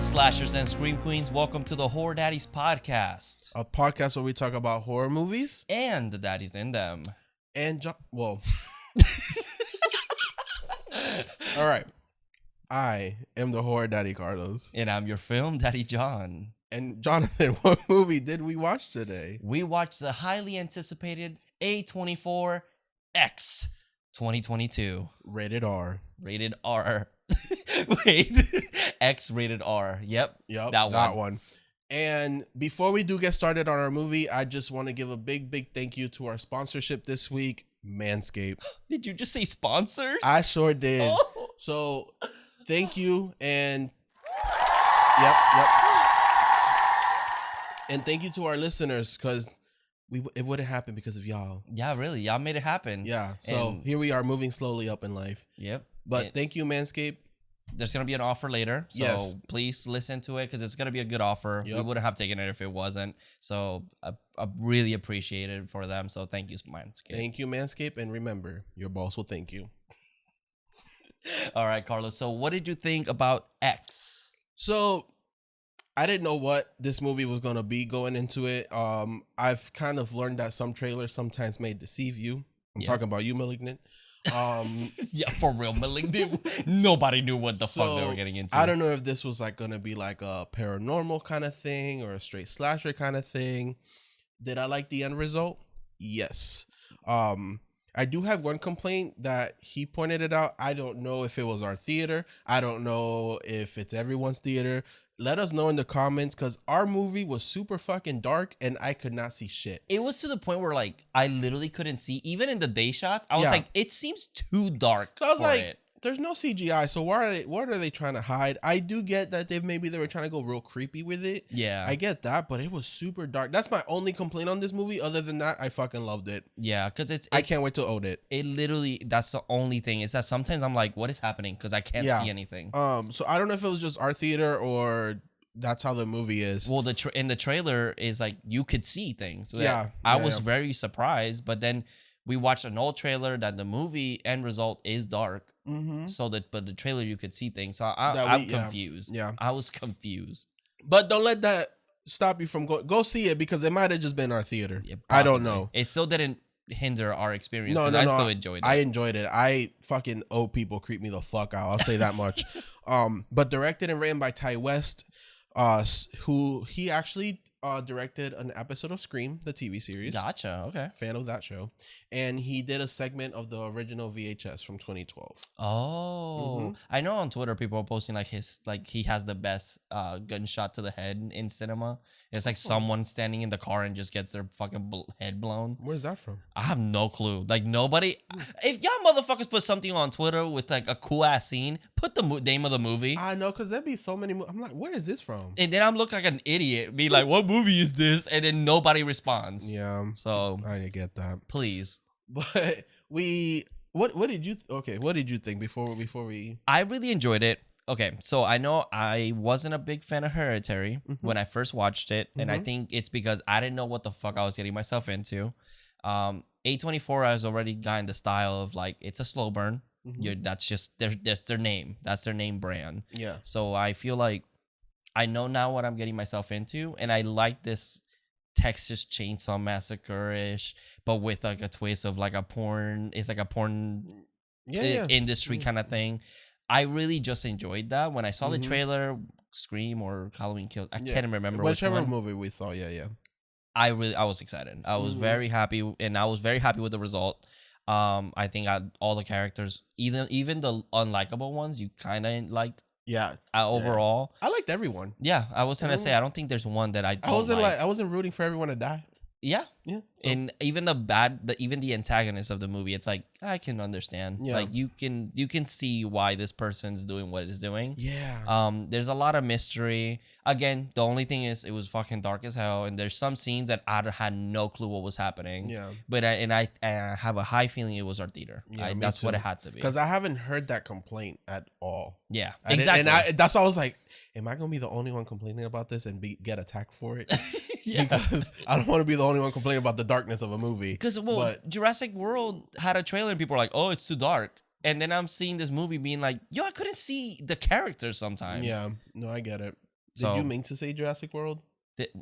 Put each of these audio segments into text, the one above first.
slashers and scream queens, welcome to the Horror Daddies Podcast. A podcast where we talk about horror movies And the daddies in them. and all right. I am the horror daddy Carlos. And I'm your film daddy John. And Jonathan, what movie did we watch today? We watched the highly anticipated A24 X 2022. Rated R. Rated R. Wait. X rated R. Yep. That one. And before we do get started on our movie, I just want to give a big thank you to our sponsorship this week, Manscaped. Did you just say sponsors? I sure did. Oh. So thank you. And yep. And thank you to our listeners, because it wouldn't happen because of y'all. Yeah, really. Y'all made it happen. Yeah. So here we are, moving slowly up in life. Yep. But thank you, Manscaped. There's going to be an offer later. So yes. Please listen to it because it's going to be a good offer. Yep. We wouldn't have taken it if it wasn't. So I really appreciate it for them. So thank you, Manscaped. Thank you, Manscaped. And remember, your boss will thank you. All right, Carlos. So what did you think about X? So I didn't know what this movie was going to be going into it. I've kind of learned that some trailers sometimes may deceive you. I'm talking about you, Malignant. Yeah, for real, Malignant. Nobody knew what the fuck they were getting into. I don't know if this was like going to be like a paranormal kind of thing or a straight slasher kind of thing. Did I like the end result? Yes. I do have one complaint that he pointed it out. I don't know if it was our theater. I don't know if it's everyone's theater. Let us know in the comments, because our movie was super fucking dark and I could not see shit. It was to the point where like I literally couldn't see. Even in the day shots, I was like, it seems too dark. So I was for like, it. There's no CGI, so what are they trying to hide? I do get that they were trying to go real creepy with it. Yeah. I get that, but it was super dark. That's my only complaint on this movie. Other than that, I fucking loved it. Yeah, because I can't wait to own it. It literally, that's the only thing, is that sometimes I'm like, what is happening? Because I can't see anything. So I don't know if it was just our theater or that's how the movie is. Well, in the trailer is like you could see things. So I was very surprised, but then we watched an old trailer that the movie end result is dark. Mm-hmm. But the trailer you could see things. So I'm confused. Yeah, I was confused. But don't let that stop you from go see it, because it might have just been our theater. Yeah, I don't know. It still didn't hinder our experience. No, I still enjoyed it. I enjoyed it. I fucking old people creep me the fuck out. I'll say that much. But directed and written by Ty West, who he actually directed an episode of Scream, the TV series. Gotcha. Okay. Fan of that show. And he did a segment of the original VHS from 2012. Oh, I know on Twitter people are posting like he has the best gunshot to the head in cinema. It's like someone standing in the car and just gets their fucking head blown. Where's that from? I have no clue. Like nobody. If y'all motherfuckers put something on Twitter with like a cool ass scene, put the name of the movie. I know, because there'd be so many. I'm like, where is this from? And then I'm looking like an idiot, be like, what movie is this? And then nobody responds. Yeah. So I didn't get that. Please. But what did you think before we? I really enjoyed it. Okay, so I know I wasn't a big fan of Hereditary when I first watched it, and I think it's because I didn't know what the fuck I was getting myself into. A24 has already gotten the style of like, it's a slow burn. That's just that's their name. That's their name brand. Yeah. So I feel like I know now what I'm getting myself into, and I like this Texas Chainsaw Massacre-ish, but with like a twist of like a porn. It's like a porn industry kind of thing. I really just enjoyed that when I saw the trailer, Scream or Halloween Kills. I can't remember whichever movie we saw. Yeah. I was excited. I was very happy, and I was very happy with the result. I think all the characters, even the unlikable ones, you kind of liked. Yeah. Overall, I liked everyone. Yeah, I was gonna say I don't think there's one that I wasn't rooting for everyone to die. Yeah. So. And even even the antagonist of the movie, it's like I can understand. Yeah. Like you can see why this person's doing what it's doing. Yeah. There's a lot of mystery. Again, the only thing is it was fucking dark as hell, and there's some scenes that I had no clue what was happening. Yeah. But I have a high feeling it was our theater. Yeah, that's what it had to be. Because I haven't heard that complaint at all. Yeah. Exactly. And that's why I was like, am I gonna be the only one complaining about this and get attacked for it? Yeah. Because I don't want to be the only one complaining about the darkness of a movie. Because Jurassic World had a trailer and people were like, oh, it's too dark. And then I'm seeing this movie being like, yo, I couldn't see the characters sometimes. Yeah, no, I get it. So, did you mean to say Jurassic World?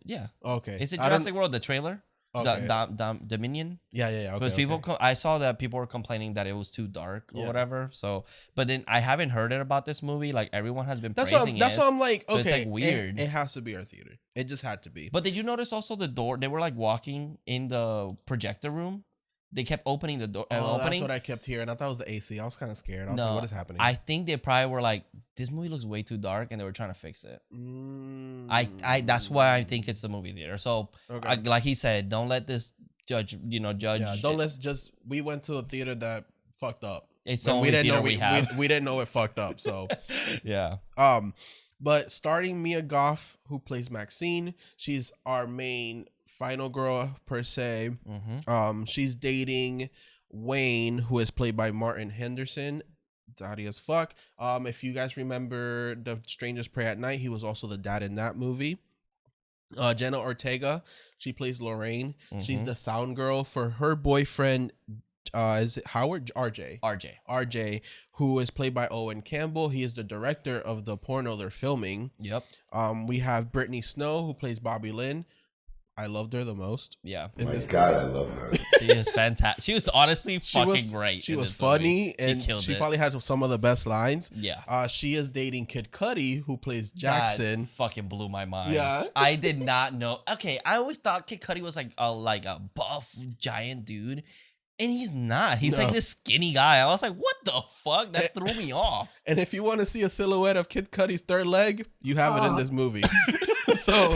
Yeah. Okay. Is it Jurassic World, the trailer? Okay. Dominion? Yeah. Okay. Because people, I saw that people were complaining that it was too dark or whatever. So, but then I haven't heard it about this movie. Like everyone has been praising it. That's why I'm like, okay, so it's like weird. It has to be our theater. It just had to be. But did you notice also the door? They were like walking in the projector room. They kept opening the door. That's what I kept hearing. I thought it was the AC. I was kind of scared. I was like, what is happening? I think they probably were like, this movie looks way too dark, and they were trying to fix it. That's why I think it's the movie theater. So, like he said, don't let this judge. Yeah, don't let's just. We went to a theater that fucked up. It's the only theater we have. We didn't know it fucked up. So, yeah. But starting Mia Goth, who plays Maxine, she's our main final girl per se. She's dating Wayne, who is played by Martin Henderson. It's naughty as fuck. If you guys remember The Strangers Pray at Night, he was also the dad in that movie. Jenna Ortega, she plays Lorraine. She's the sound girl for her boyfriend. Is it Howard? RJ, who is played by Owen Campbell. He is the director of the porno they're filming. Yep. We have Brittany Snow, who plays Bobby Lynn. I loved her the most. Yeah. Oh my God, I love her. She is fantastic. She was honestly fucking great. She was funny, and she probably had some of the best lines. Yeah. She is dating Kid Cudi, who plays Jackson. That fucking blew my mind. Yeah. I did not know. Okay, I always thought Kid Cudi was like a buff giant dude. And he's not. He's like this skinny guy. I was like, what the fuck? That threw me off. And if you want to see a silhouette of Kid Cudi's third leg, you have it in this movie. So...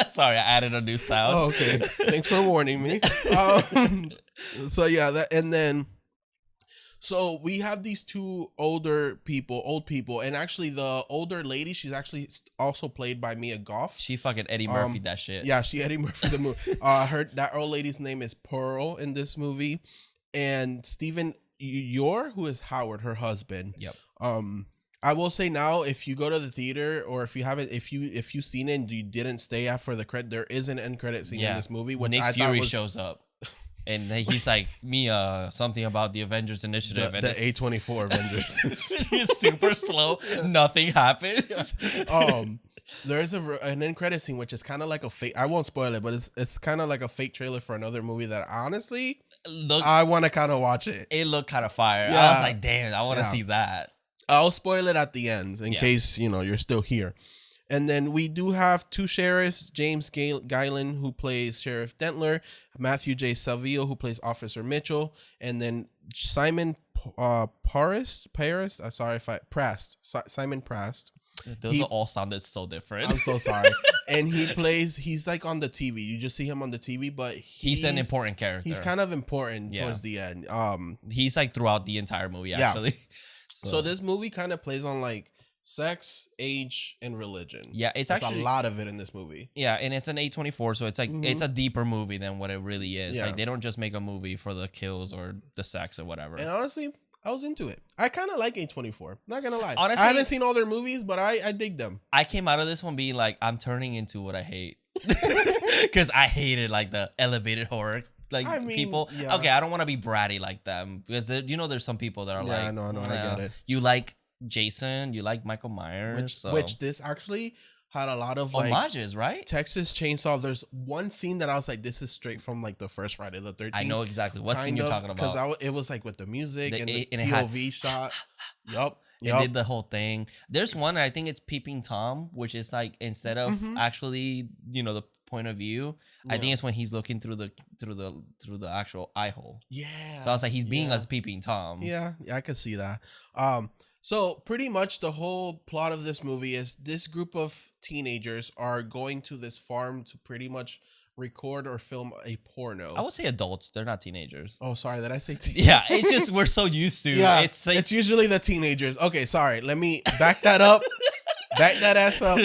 Sorry, I added a new sound. Oh, okay. Thanks for warning me. So yeah, so we have these two old people, and actually the older lady, she's actually also played by Mia Goth. She fucking Eddie Murphy that shit. Yeah, she Eddie Murphy the movie. That old lady's name is Pearl in this movie, and Stephen Yor, who is Howard, her husband. Yep. I will say now, if you go to the theater or if you haven't, if you've seen it and you didn't stay after the credit, there is an end credit scene in this movie. Which Nick I Fury shows up, and he's like, Mia, something about the Avengers Initiative, the A24 Avengers. It's super slow. Nothing happens. There is an end credit scene which is kind of like a fake. I won't spoil it, but it's kind of like a fake trailer for another movie that honestly, I want to kind of watch it. It looked kind of fire. Yeah. I was like, damn, I want to see that. I'll spoil it at the end in case, you're still here. And then we do have two sheriffs, James Guylan, who plays Sheriff Dentler, Matthew J. Salvio, who plays Officer Mitchell, and then Simon Paris. Simon Prast. Those all sounded so different. I'm so sorry. And he's like on the TV. You just see him on the TV, but he's an important character. He's kind of important towards the end. He's like throughout the entire movie, actually. So this movie kind of plays on like sex, age, and religion. Yeah, it's actually a lot of it in this movie. Yeah, and it's an A24, so it's like it's a deeper movie than what it really is. Like they don't just make a movie for the kills or the sex or whatever. And honestly, I was into it. I kind of like A24. Not gonna lie. Honestly, I haven't seen all their movies, but I dig them. I came out of this one being like, I'm turning into what I hate. Because I hated like the elevated horror. People. Yeah. Okay, I don't want to be bratty like them because there's some people that are like, I know, I get it. You like Jason, you like Michael Myers, which this actually had a lot of homages, right? Texas Chainsaw. There's one scene that I was like, this is straight from like the first Friday the 13th. I know exactly what scene you're talking about because it was like with the music and the POV shot. Yup. It did the whole thing. There's one, I think it's Peeping Tom, which is like instead of actually, the point of view, I think it's when he's looking through the actual eye hole. Yeah. So I was like, he's being a Peeping Tom. Yeah, I could see that. So pretty much the whole plot of this movie is this group of teenagers are going to this farm to pretty much record or film a porno. I would say adults. They're not teenagers. Oh, sorry. Did I say teenagers? Yeah, it's just we're so used to. Yeah, it's usually the teenagers. Okay, sorry. Let me back that up. Back that ass up.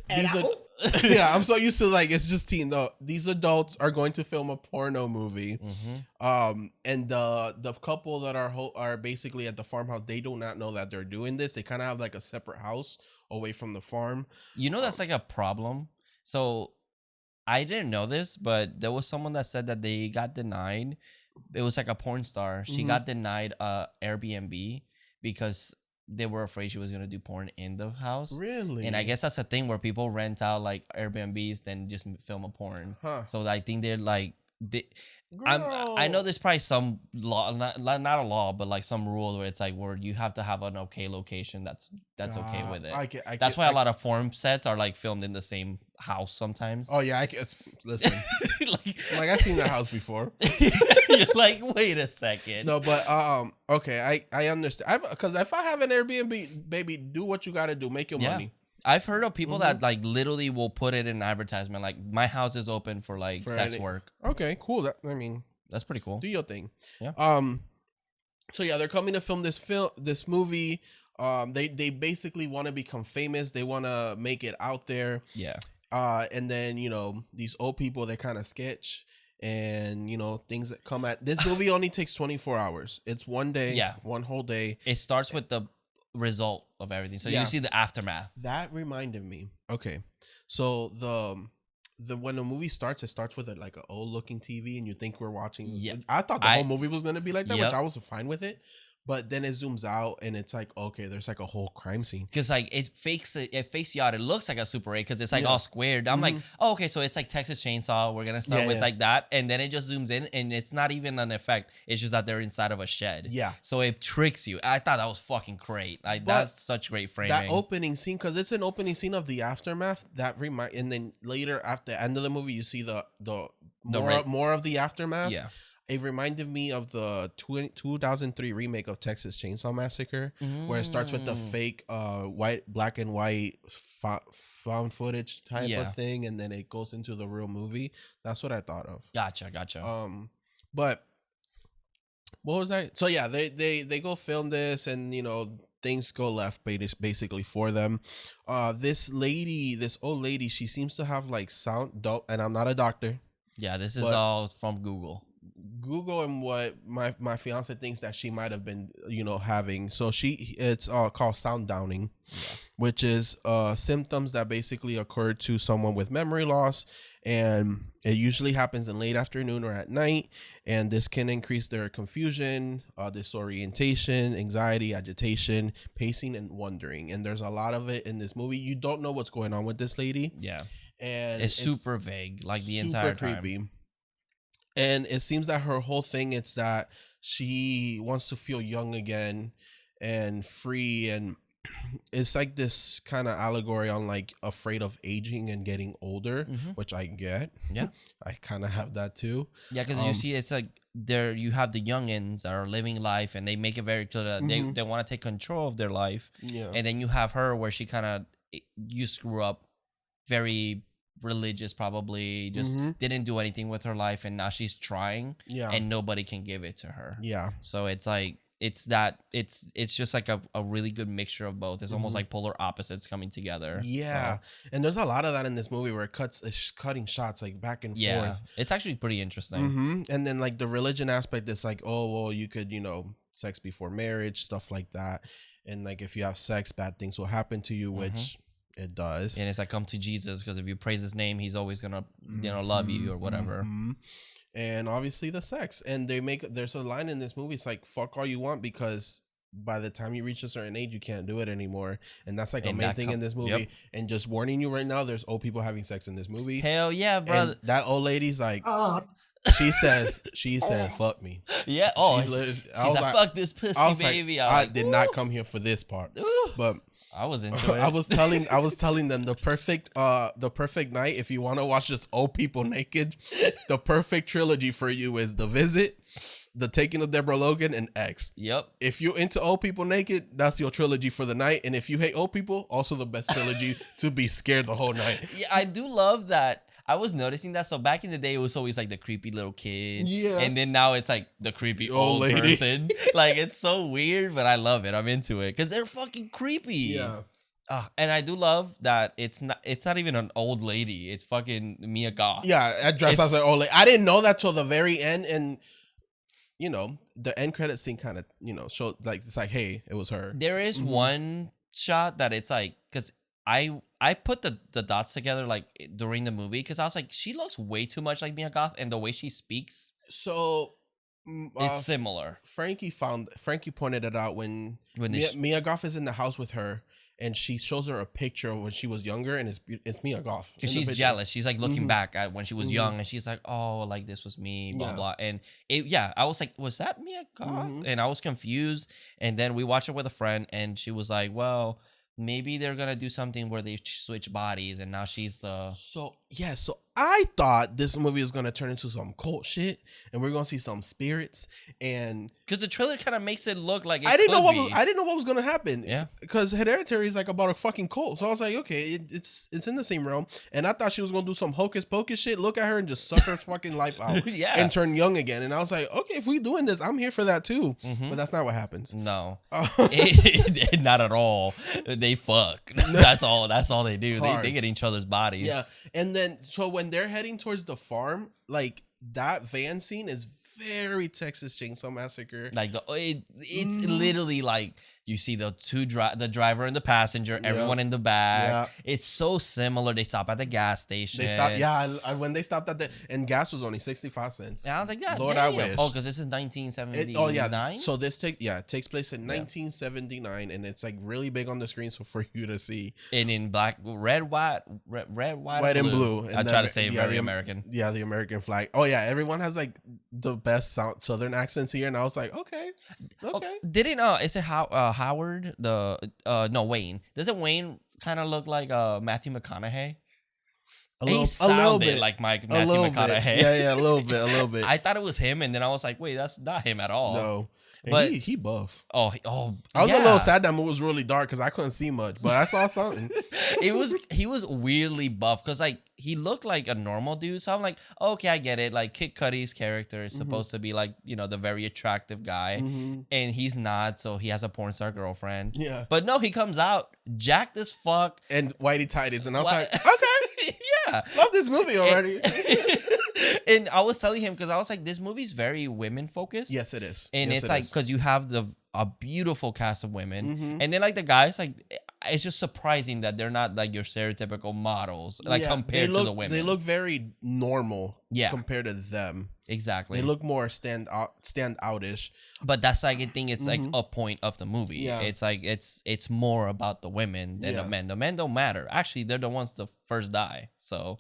I'm so used to like it's just teen though. These adults are going to film a porno movie. And the couple that are basically at the farmhouse, they do not know that they're doing this. They kind of have like a separate house away from the farm. That's like a problem. So I didn't know this, but there was someone that said that they got denied. It was like a porn star. She got denied Airbnb because they were afraid she was gonna do porn in the house. Really? And I guess that's a thing where people rent out like Airbnbs, then just film a porn. Huh. So I think they're like, I know there's probably some law, not a law, but like some rule where it's like where you have to have an okay location that's okay with it. That's why a lot of porn sets are like filmed in the same house sometimes. Oh yeah, listen. like I've seen the house before. You're like, wait a second. No, but okay, I understand. Because if I have an Airbnb, baby, do what you got to do, make your money. I've heard of people that like literally will put it in advertisement, like my house is open for like sex work. Okay, cool. That's pretty cool. Do your thing. Yeah. So yeah, they're coming to film this movie. They basically want to become famous. They want to make it out there. Yeah. And then these old people, they kind of sketch, and things that come at this movie only takes 24 hours. It's one day. Yeah. One whole day. It starts with the result of everything, so you see the aftermath. That reminded me. Okay, so the when the movie starts, it starts with like an old looking TV, and you think we're watching. Yeah, I thought the whole movie was gonna be like that, which I was fine with it. But then it zooms out and it's like, okay, there's like a whole crime scene. Because like it fakes you out. It looks like a Super 8 because it's like all squared. I'm like, oh, okay, so it's like Texas Chainsaw. We're gonna start with like that, and then it just zooms in, and it's not even an effect. It's just that they're inside of a shed. Yeah. So it tricks you. I thought that was fucking great. Like that's such great framing. That opening scene, because it's an opening scene of the aftermath. And then later after the end of the movie, you see the more of the aftermath. Yeah. It reminded me of the 2003 remake of Texas Chainsaw Massacre, where it starts with the fake black and white found footage type of thing, and then it goes into the real movie. That's what I thought of. Gotcha. But what was I? So yeah, they go film this, and things go left basically for them. This old lady, she seems to have like and I'm not a doctor. Yeah, this is all from Google and what my fiance thinks that she might have been having. So it's called sound downing, which is symptoms that basically occur to someone with memory loss, and it usually happens in late afternoon or at night, and this can increase their confusion, disorientation, anxiety, agitation, pacing, and wandering. And there's a lot of it in this movie. You don't know what's going on with this lady. Yeah. And it's super vague, like the entire time. Creepy. And it seems that her whole thing is that she wants to feel young again and free. And it's like this kind of allegory on like afraid of aging and getting older, which I get. Yeah. I kind of have that too. Yeah, because you see it's like you have the youngins that are living life, and they make it very clear that they want to take control of their life. Yeah. And then you have her where she kind of, you screw up, very religious, probably just didn't do anything with her life, and now she's trying, and nobody can give it to her. Yeah. So it's like it's just like a really good mixture of both. It's almost like polar opposites coming together. Yeah. So. And there's a lot of that in this movie where it's cutting shots like back and forth. It's actually pretty interesting. And then like the religion aspect, it's like, oh well, you could sex before marriage, stuff like that, and like if you have sex, bad things will happen to you, which it does. And it's like, come to Jesus, because if you praise his name, he's always gonna love you or whatever. And obviously the sex, and there's a line in this movie, it's like, fuck all you want, because by the time you reach a certain age, you can't do it anymore. And that's like a main thing in this movie. Yep. And just warning you right now, there's old people having sex in this movie. Hell yeah, brother. And that old lady's like, she said, fuck me. Yeah. Oh, she's like, fuck this pussy, baby. Like, I did not come here for this part. But I was into it. I was telling them the perfect night, if you want to watch just old people naked, the perfect trilogy for you is The Visit, The Taking of Deborah Logan, and X. Yep. If you're into old people naked, that's your trilogy for the night. And if you hate old people, also the best trilogy to be scared the whole night. Yeah, I do love that. I was noticing that. So back in the day, it was always like the creepy little kid. Yeah. And then now it's like the creepy old person. Like, it's so weird, but I love it. I'm into it because they're fucking creepy. Yeah. And I do love that it's not even an old lady. It's fucking Mia Goth. Yeah, dressed as an old lady. I didn't know that till the very end. And, the end credit scene kind of, showed like, it's like, hey, it was her. There is one shot that it's like, because I put the dots together like during the movie, because I was like, she looks way too much like Mia Goth, and the way she speaks. So is similar. Frankie pointed it out when Mia Goth is in the house with her, and she shows her a picture of when she was younger, and it's Mia Goth. Because she's jealous. She's like looking back at when she was young, and she's like, "Oh, like this was me." Blah blah. And I was like, "Was that Mia Goth?" And I was confused. And then we watched it with a friend, and she was like, "Well, maybe they're gonna do something where they switch bodies, and now she's the." So I thought this movie was gonna turn into some cult shit, and we're gonna see some spirits, and because the trailer kind of makes it look like I didn't know what was gonna happen. Yeah, because Hereditary is like about a fucking cult, so I was like, okay, it's in the same realm, and I thought she was gonna do some hocus pocus shit, look at her and just suck her fucking life out, and turn young again, and I was like, okay, if we doing this, I'm here for that too, but that's not what happens. No, not at all. They fuck. That's all they do. They get in each other's bodies. Yeah, and then so when they're heading towards the farm, like that van scene is very Texas Chainsaw Massacre. Like it's literally like you see the the driver and the passenger, everyone in the back. It's so similar. They stop at the gas station. They stop. When they stopped at and gas was only 65 cents. And I was like, yeah, Lord, I wish. Oh, because this is 1979. So this takes place in 1979, and it's like really big on the screen, so for you to see. And in red, white, and blue. I try to say very American. Yeah, the American flag. Oh yeah, everyone has like the best southern accents here, and I was like, okay. Didn't is it Howard Wayne? Doesn't Wayne kind of look like Matthew McConaughey? A little bit like Matthew McConaughey. Yeah, a little bit. I thought it was him, and then I was like, wait, that's not him at all. No. But he buff. I was a little sad that it was really dark because I couldn't see much, but I saw something. He was weirdly buff because like he looked like a normal dude. So I'm like, okay, I get it. Like Kid Cudi's character is supposed to be like, the very attractive guy, and he's not. So he has a porn star girlfriend. Yeah. But no, he comes out jacked as fuck and whitey tighties, and I was like, okay, yeah, love this movie already. And I was telling him because I was like, this movie's very women focused. Yes, it is. And it's like because you have a beautiful cast of women, and then like the guys, like it's just surprising that they're not like your stereotypical models, like compared to the women. They look very normal, yeah, compared to them. Exactly. They look more stand outish. But that's like I think it's like a point of the movie. Yeah. It's like it's more about the women than the men. The men don't matter. Actually, they're the ones to first die. So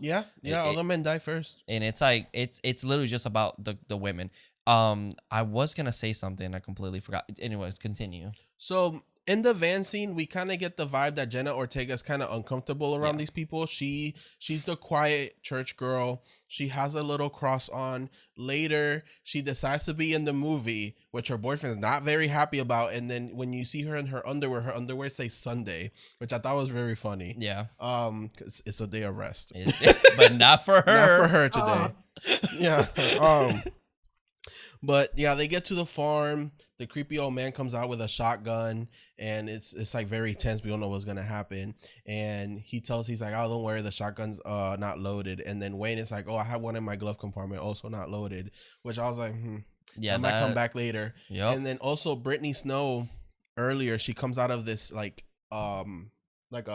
all the men die first. And it's like it's literally just about the women. I was gonna say something, I completely forgot. Anyways, continue. So in the van scene, we kind of get the vibe that Jenna Ortega is kind of uncomfortable around these people. She's the quiet church girl. She has a little cross on. Later, she decides to be in the movie, which her boyfriend's not very happy about. And then when you see her in her underwear says Sunday, which I thought was very funny. Yeah. Because it's a day of rest. But not for her. Not for her today. Yeah. But yeah, they get to the farm. The creepy old man comes out with a shotgun, and it's like very tense. We don't know what's gonna happen. And he's like, oh, don't worry, the shotgun's not loaded. And then Wayne is like, oh, I have one in my glove compartment, also not loaded. Which I was like, I might come back later. Yep. And then also Brittany Snow, earlier, she comes out of this like a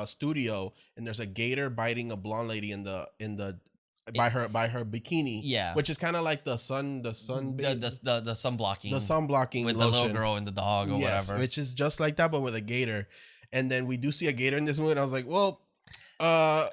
studio, and there's a gator biting a blonde lady in the by her bikini, which is kind of like the sun the sun blocking with lotion. The little girl and the dog or whatever, which is just like that but with a gator. And then we do see a gator in this movie, and I was like, well,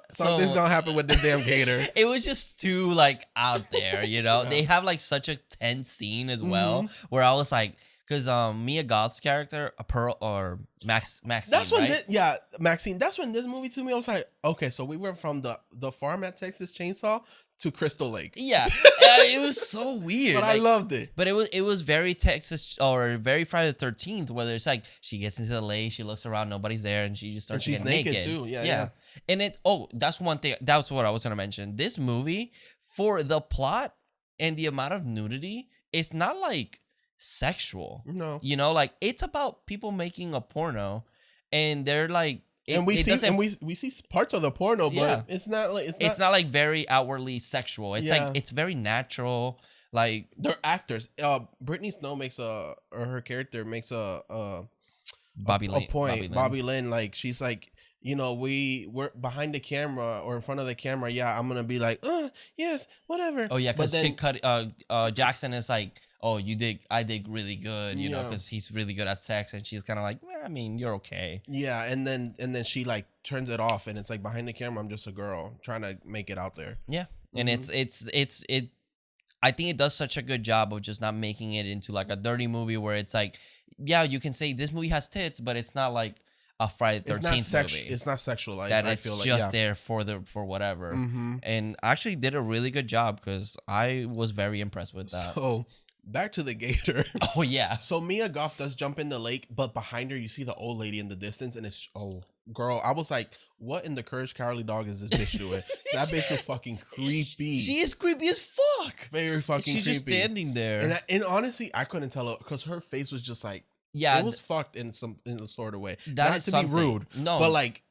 something's gonna happen with this damn gator. It was just too like out there, They have like such a tense scene as well, where I was like, because Mia Goth's character, Pearl or Maxine. That's when right? Maxine. That's when this movie to me, I was like, okay, so we went from the farm at Texas Chainsaw to Crystal Lake. Yeah, it was so weird. But I loved it. But it was very Texas or very Friday the 13th, where it's like she gets into the lake, she looks around, nobody's there, and she just starts to get naked too. Yeah. And that's one thing. That's what I was gonna mention. This movie, for the plot and the amount of nudity, it's not like sexual. No. Like it's about people making a porno, and they're like we see parts of the porno, but it's not like very outwardly sexual. It's like it's very natural. Like they're actors. Brittany Snow her character makes a point. Bobby Lynn, like she's like, we're behind the camera or in front of the camera. Yeah, I'm gonna be like, yes, whatever. Oh yeah, because Jackson is like, oh, I did really good, you know, Yeah. because he's really good at sex, and she's kind of like, I mean, you're okay. Yeah, and then she like turns it off, and it's like behind the camera, I'm just a girl trying to make it out there. Yeah, and Mhm. I think it does such a good job of just not making it into like a dirty movie where it's like, yeah, you can say this movie has tits, but it's not like a Friday the 13th movie. It's not sexualized. That I it's feel like just there for whatever. Mm-hmm. And I actually did a really good job because I was very impressed with that. So back to the gator. Oh yeah. So Mia Goth does jump in the lake, but behind her you see the old lady in the distance, and it's girl. I was like, what in the Courage Cowardly Dog is this bitch doing? That bitch was fucking creepy. She is creepy as fuck. Very fucking She's creepy. just standing there. And honestly, I couldn't tell because her face was just like, yeah, it was fucked in a sort of way. That Not is to something. be rude, No, but like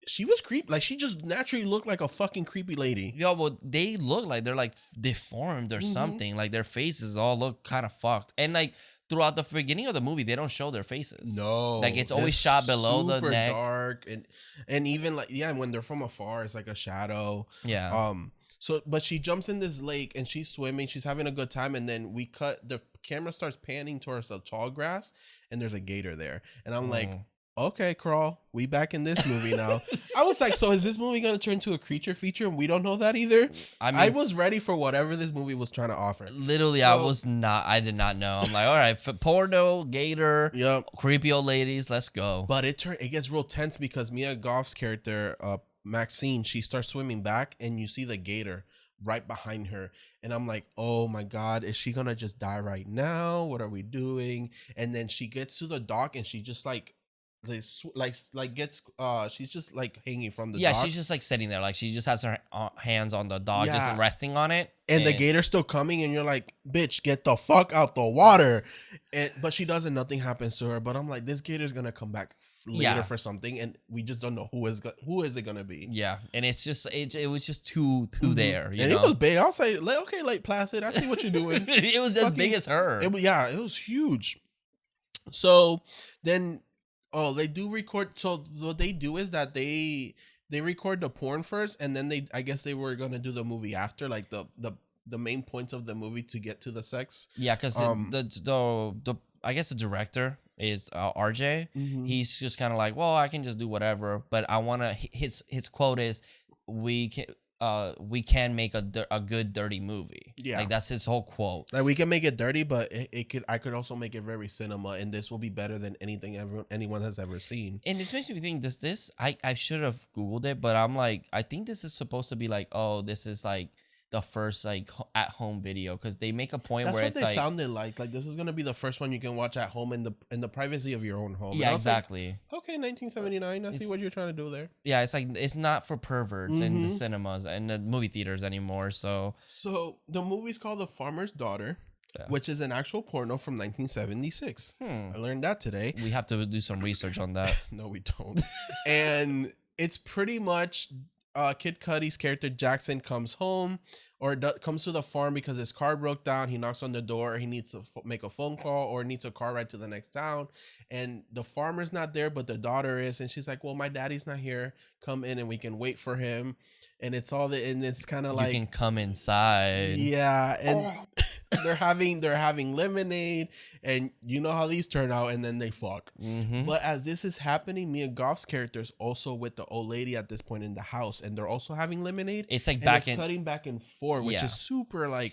she was creepy. Like she just naturally looked like a fucking creepy lady. yo, well, they look like they're like deformed or something. Like their faces all look kind of fucked. And like throughout the beginning of the movie, they don't show their faces. No, like it's always shot below the neck. Dark and even like when they're from afar, it's like a shadow. Yeah. So, but she jumps in this lake and she's swimming. She's having a good time, and then the camera starts panning towards the tall grass, and there's a gator there, and I'm like, okay, Crawl, we back in this movie now. I was like, so is this movie gonna turn to a creature feature? And we don't know that either. I mean, I was ready for whatever this movie was trying to offer. Literally, I did not know. I'm like, all right, porno, gator, yep, creepy old ladies, let's go. But it gets real tense because Mia Goth's character, Maxine, she starts swimming back, and you see the gator right behind her, and I'm like, oh my god, is she gonna just die right now? What are we doing? And then she gets to the dock, and she just like gets she's just like hanging from the dock. She's just like sitting there, like she just has her hands on the dog, just resting on it, and the gator's still coming, and you're like, bitch, get the fuck out the water. But she doesn't, nothing happens to her. But I'm like, this gator's gonna come back later for something, and we just don't know who is it gonna be. Yeah, and it's just it was just too there, you and know? It was big. I'll say, okay, Lake Placid, I see what you're doing. It was as big as her. It was huge. So then they do record. So what they do is that they record the porn first, and then I guess they were gonna do the movie after, like the main points of the movie to get to the sex. Yeah, because the I guess the director is RJ. Mm-hmm. He's just kind of like, well, I can just do whatever, but I want to. His quote is, we can make a good dirty movie. Yeah, like that's his whole quote. Like we can make it dirty, but I could also make it very cinema, and this will be better than anything anyone has ever seen. And this makes me think, I should have Googled it, but I'm like, I think this is supposed to be like, oh, this is like the first like at home video, because they make a point where it's like sounded like this is gonna be the first one you can watch at home in the privacy of your own home. Yeah, exactly. Like, okay, 1979. I see what you're trying to do there. Yeah, it's like it's not for perverts in the cinemas and the movie theaters anymore. So the movie's called The Farmer's Daughter. Yeah. Which is an actual porno from 1976. I learned that today. We have to do some research on that. No, we don't. And it's pretty much Kid Cudi's character Jackson comes home comes to the farm because his car broke down. He knocks on the door. He needs to make a phone call or needs a car ride to the next town. And the farmer's not there, but the daughter is. And she's like, well, my daddy's not here. Come in and we can wait for him. And it's and it's kind of like, you can come inside. Yeah. And they're having lemonade, and you know how these turn out, and then they fuck. Mm-hmm. But as this is happening, Mia Goth's character is also with the old lady at this point in the house, and they're also having lemonade. It's like cutting back and forth, which is super like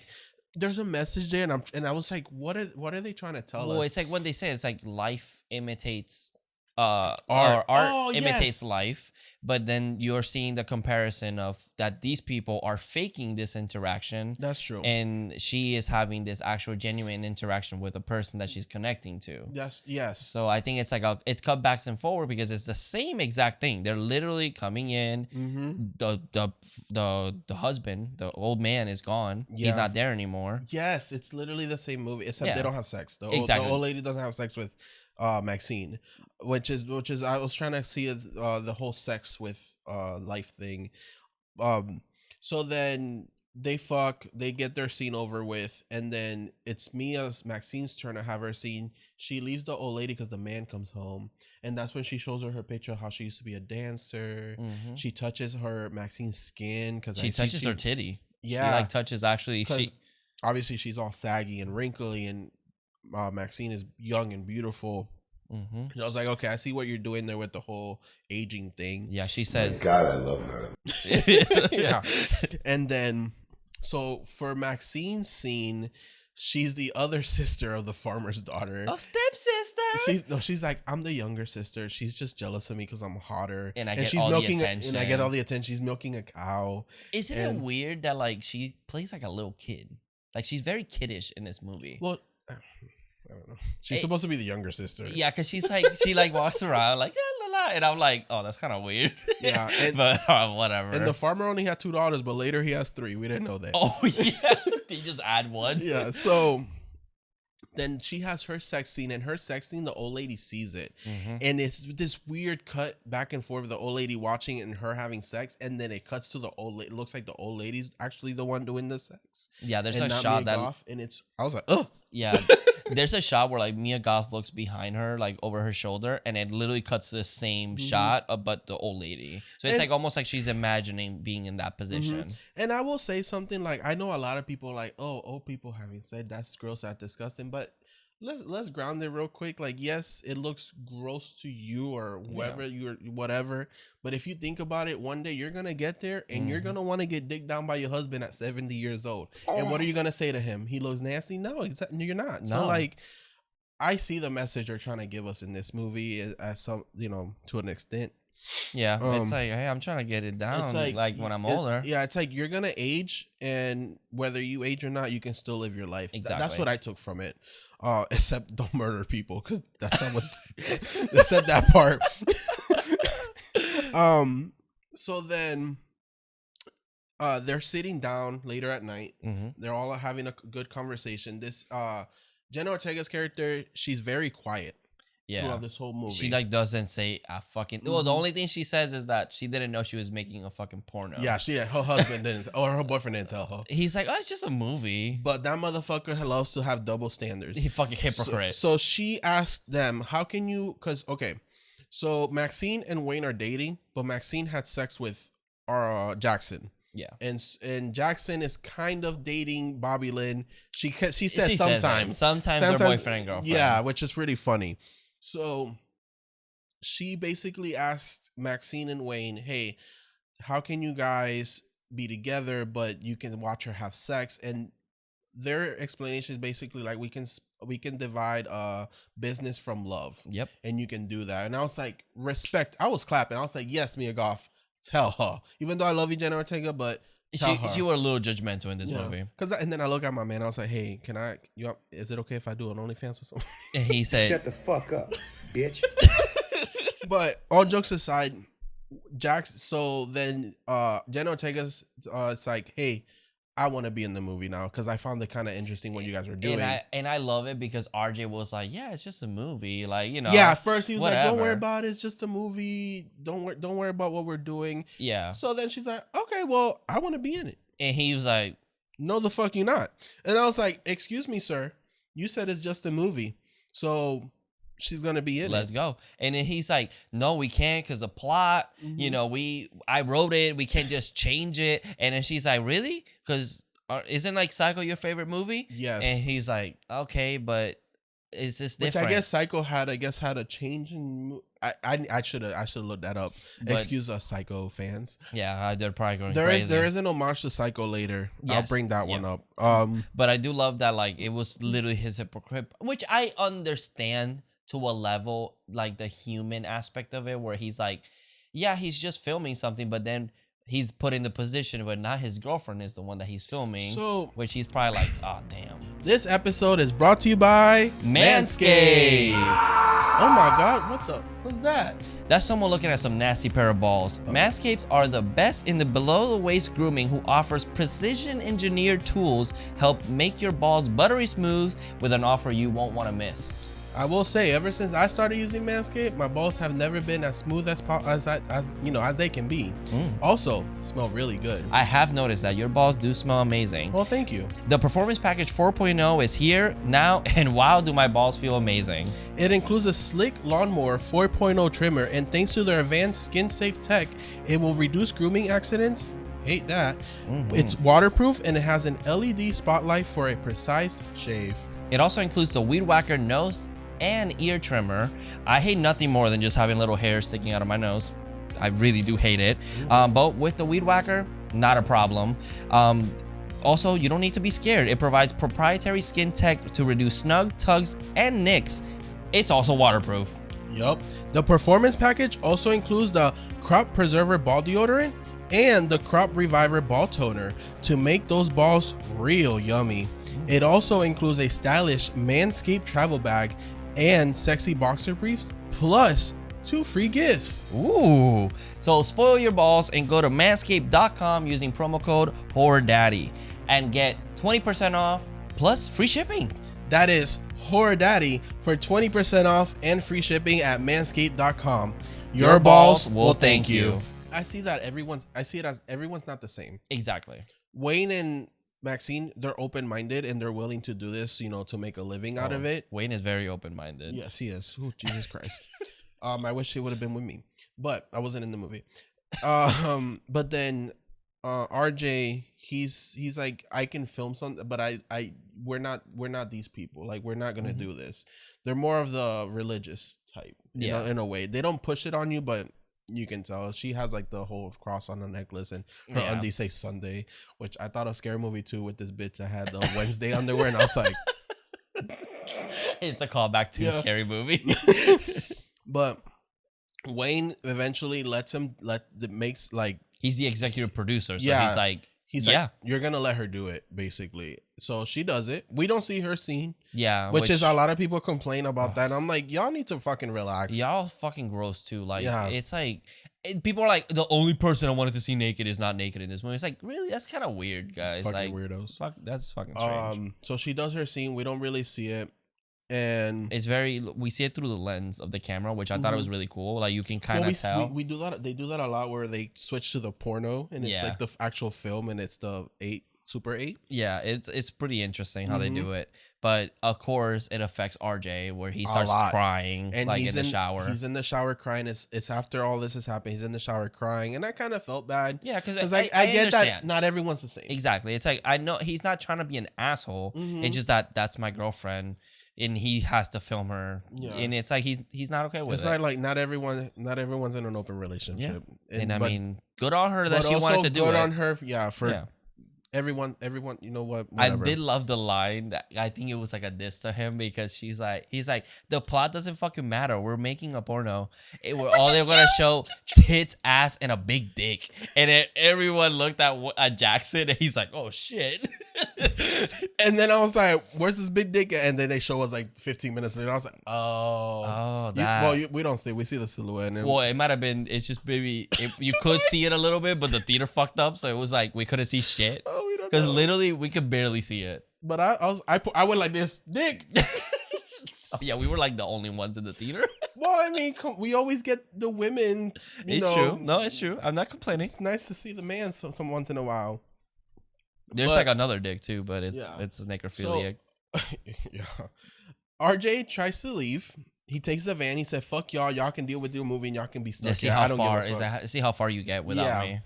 there's a message there, and I was like, what are they trying to tell us? Well, it's like when they say it's like life imitates art imitates life, but then you're seeing the comparison of that these people are faking this interaction. That's true. And she is having this actual genuine interaction with a person that she's connecting to. Yes. So I think it's like it's cut backs and forward because it's the same exact thing. They're literally coming in. Mm-hmm. The husband, the old man, is gone. Yeah. He's not there anymore. Yes, it's literally the same movie, except they don't have sex. Exactly. The old lady doesn't have sex with Maxine, which is I was trying to see the whole sex with life thing. So then they fuck, they get their scene over with, and then it's Maxine's turn to have her scene. She leaves the old lady because the man comes home, and that's when she shows her picture of how she used to be a dancer. Mm-hmm. She touches Maxine's skin because she touches her titty. Yeah, she like touches actually. obviously she's all saggy and wrinkly, and Maxine is young and beautiful. And I was like, okay, I see what you're doing there with the whole aging thing. Yeah, she says, God, I love her. Yeah. And then, so for Maxine's scene, she's the other sister of the farmer's daughter. oh, stepsister. She's like, I'm the younger sister. She's just jealous of me because I'm hotter. And I get she's all the milking attention. and I get all the attention. She's milking a cow. Isn't it weird that like she plays like a little kid? Like she's very kiddish in this movie. Well, I don't know. She's supposed to be the younger sister. Yeah, because she's like, she like walks around like, la, la, la, and I'm like, oh, that's kind of weird. Yeah. But whatever. And the farmer only had 2 daughters, but later he has 3. We didn't know that. Oh, yeah. They just add one. Yeah. So then she has her sex scene, and her sex scene, the old lady sees it. And it's this weird cut back and forth of the old lady watching it and her having sex. And then it cuts to the old lady. It looks like the old lady's actually the one doing the sex. Yeah, there's and a not shot Mia that. Goth, and I was like, oh. Yeah. There's a shot where like Mia Goth looks behind her, like over her shoulder, and it literally cuts the same shot, but the old lady. So it's like almost like she's imagining being in that position. And I will say something, like, I know a lot of people like, oh, old people having said that's gross, that's disgusting, but let's ground it real quick. Like, yes, it looks gross to you or whoever you're, whatever. But if you think about it, one day you're gonna get there and you're gonna want to get digged down by your husband at 70 years old. And what are you gonna say to him? He looks nasty? No, you're not. No. So like, I see the message they're trying to give us in this movie as some, to an extent. Yeah, it's like, hey, I'm trying to get it down. Like when I'm older. Yeah, it's like you're gonna age, and whether you age or not, you can still live your life. Exactly. That's what I took from it. Except don't murder people, because that's not what they said that part. So then, they're sitting down later at night. They're all having a good conversation. This Jenna Ortega's character, she's very quiet. Yeah, throughout this whole movie. She like doesn't say a fucking. Well, the only thing she says is that she didn't know she was making a fucking porno. Yeah, her husband didn't, or her boyfriend didn't tell her. He's like, oh, it's just a movie. But that motherfucker loves to have double standards. He fucking hypocrite. So she asked them, how can you? Because so Maxine and Wayne are dating, but Maxine had sex with Jackson. Yeah, and Jackson is kind of dating Bobby Lynn. She says sometimes they're boyfriend and girlfriend. Yeah, which is really funny. So she basically asked Maxine and Wayne, hey, how can you guys be together, but you can watch her have sex? And their explanation is basically like, we can divide business from love. Yep. And you can do that. And I was like, respect. I was clapping. I was like, yes, Mia Goth, tell her. Even though I love you, Jenna Ortega, but she were a little judgmental in this movie. And then I look at my man, I was like, hey, is it okay if I do an OnlyFans or something? And he said, shut the fuck up, bitch. But all jokes aside, so then Jenna Ortega's it's like, hey, I want to be in the movie now, because I found it kind of interesting what you guys were doing. And I love it because RJ was like, yeah, it's just a movie. Like, Yeah, at first he was like, don't worry about it. It's just a movie. Don't worry about what we're doing. Yeah. So then she's like, okay, well, I want to be in it. And he was like, no, the fuck you not. And I was like, excuse me, sir. You said it's just a movie. So she's going to be in it. Let's go. And then he's like, no, we can't, because the plot, I wrote it. We can't just change it. And then she's like, really? Because isn't like Psycho your favorite movie? Yes. And he's like, okay, but it's just different. Which I guess Psycho had a change in. I should have looked that up. But, excuse us, Psycho fans. Yeah, they're probably going crazy. There is an homage to Psycho later. Yes. I'll bring that one up. But I do love that, like, it was literally his hypocrite, which I understand to a level, like the human aspect of it, where he's like, yeah, he's just filming something, but then he's put in the position where not his girlfriend is the one that he's filming. So, which he's probably like, oh, damn. This episode is brought to you by Manscaped. Oh my God, what's that? That's someone looking at some nasty pair of balls. Okay. Manscaped are the best in the below-the-waist grooming, who offers precision-engineered tools help make your balls buttery smooth with an offer you won't want to miss. I will say, ever since I started using Manscaped, my balls have never been as smooth as they can be. Also, smell really good. I have noticed that your balls do smell amazing. Well, thank you. The Performance Package 4.0 is here now, and wow, do my balls feel amazing. It includes a slick lawnmower 4.0 trimmer, and thanks to their advanced skin-safe tech, it will reduce grooming accidents, Hate that. It's waterproof and it has an LED spotlight for a precise shave. It also includes the Weed Whacker nose and ear trimmer. I hate nothing more than just having little hair sticking out of my nose. I really do hate it. But with the Weed Whacker, not a problem. Also, you don't need to be scared. It provides proprietary skin tech to reduce snug, tugs, and nicks. It's also waterproof. Yup. The performance package also includes the Crop Preserver Ball Deodorant and the Crop Reviver Ball Toner to make those balls real yummy. It also includes a stylish Manscaped travel bag and sexy boxer briefs, plus 2 free gifts. Ooh. So spoil your balls and go to manscaped.com using promo code HorrorDaddy and get 20% off plus free shipping. That is Horror Daddy for 20% off and free shipping at manscaped.com. Your balls will thank you. I see it as everyone's not the same. Exactly. Wayne and Maxine, they're open-minded and they're willing to do this, to make a living out of it. Wayne is very open-minded. Yes, he is. Oh, Jesus Christ. I wish he would have been with me, but I wasn't in the movie. But then RJ, he's like, I can film something, but we're not these people. Like, we're not gonna do this. They're more of the religious type, in a way. They don't push it on you, but you can tell she has like the whole cross on the necklace, and her undies say Sunday, which I thought of Scary Movie 2 with this bitch that had the Wednesday underwear, and I was like, it's a callback to Scary Movie. But Wayne eventually makes like, he's the executive producer, so he's like, you're gonna let her do it, basically. So she does it. We don't see her scene. Yeah. Which is a lot of people complain about that. I'm like, y'all need to fucking relax. Y'all fucking gross too. Like, it's like, people are like, the only person I wanted to see naked is not naked in this movie. It's like, really? That's kind of weird, guys. Fucking like, weirdos. That's fucking strange. So she does her scene. We don't really see it. And it's we see it through the lens of the camera, which I thought it was really cool. Like, you can kind of tell. We do that. They do that a lot where they switch to the porno and it's like the actual film and it's the Super 8. Yeah, it's pretty interesting how they do it. But of course, it affects RJ where he starts crying, and like in the shower. He's in the shower crying. It's after all this has happened. He's in the shower crying, and I kind of felt bad. Yeah, because I get understand. that not everyone's the same. Exactly. It's like, I know he's not trying to be an asshole. It's just that's my girlfriend, and he has to film her. Yeah. And it's like he's not okay with it. It's like not everyone's in an open relationship. Yeah. And I mean, good on her that she wanted to do it. Good on her. Yeah. Everyone, you know what? Whatever. I did love the line that I think it was like a diss to him, because he's like, the plot doesn't fucking matter. We're making a porno. All they're gonna show tits, ass, and a big dick. And everyone looked at Jackson, and he's like, oh shit. And then I was like, where's this big dick? And then they show us like 15 minutes later. I was like, that. We don't see. We see the silhouette. And well, it might have been. It's just maybe you could see it a little bit, but the theater fucked up, so it was like we couldn't see shit. We don't know. Because literally we could barely see it. But I went like this, dick. Oh, yeah, we were like the only ones in the theater. Well, I mean, we always get the women. It's true. No, it's true. I'm not complaining. It's nice to see the man some once in a while. There's like another dick too, but it's necrophiliac. So, yeah. RJ tries to leave. He takes the van. He said, "Fuck y'all. Y'all can deal with your movie and y'all can be stuck." See how far you get without me.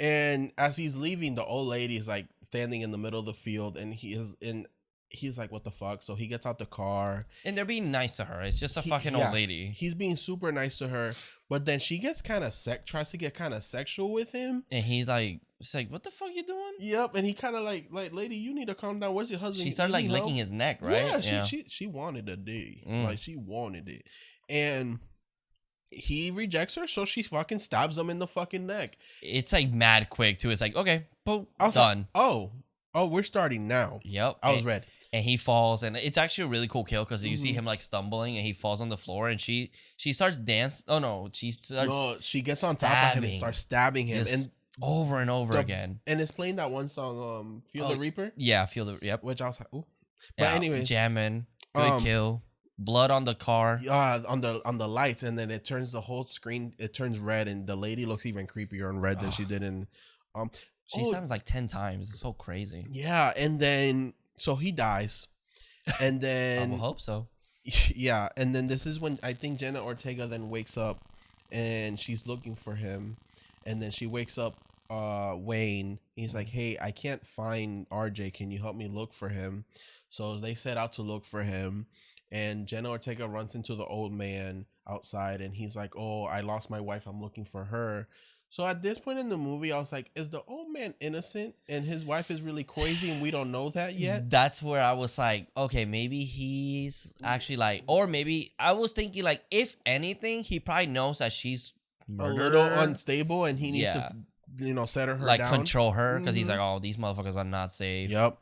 And as he's leaving, the old lady is like standing in the middle of the field, and he's like, what the fuck? So he gets out the car. And they're being nice to her. It's just a fucking old lady. He's being super nice to her. But then she gets tries to get kind of sexual with him. And he's like, what the fuck you doing? Yep. And he kind of like, lady, you need to calm down. Where's your husband? She started like licking his neck, right? Yeah. She wanted a D. Like, she wanted it. And he rejects her, so she fucking stabs him in the fucking neck. It's like mad quick too. It's like, okay, boom, done. Like, oh, we're starting now. Yep. I was ready. And he falls, and it's actually a really cool kill because you see him like stumbling, and he falls on the floor, and she starts dancing. Oh no, she gets on top of him and starts stabbing him, and over and over again. And it's playing that one song, "Feel the Reaper." Yeah, Yep. Which I was like, ooh. But anyway, jamming, good kill. Blood on the car. On the lights, and then it turns the whole screen. It turns red, and the lady looks even creepier on red than she did in. She sounds like 10 times. It's so crazy. Yeah, and then so he dies, and then I will hope so. Yeah, and then this is when I think Jenna Ortega then wakes up, and she's looking for him, and then she wakes up Wayne. He's like, hey, I can't find RJ. Can you help me look for him? So they set out to look for him. And Jenna Ortega runs into the old man outside, and he's like, oh, I lost my wife. I'm looking for her. So at this point in the movie, I was like, is the old man innocent and his wife is really crazy and we don't know that yet? That's where I was like, okay, maybe he's actually like, or maybe I was thinking like, if anything, he probably knows that she's murdered a little her. unstable and he needs to, set her like down. control her because he's like, oh, these motherfuckers are not safe. Yep.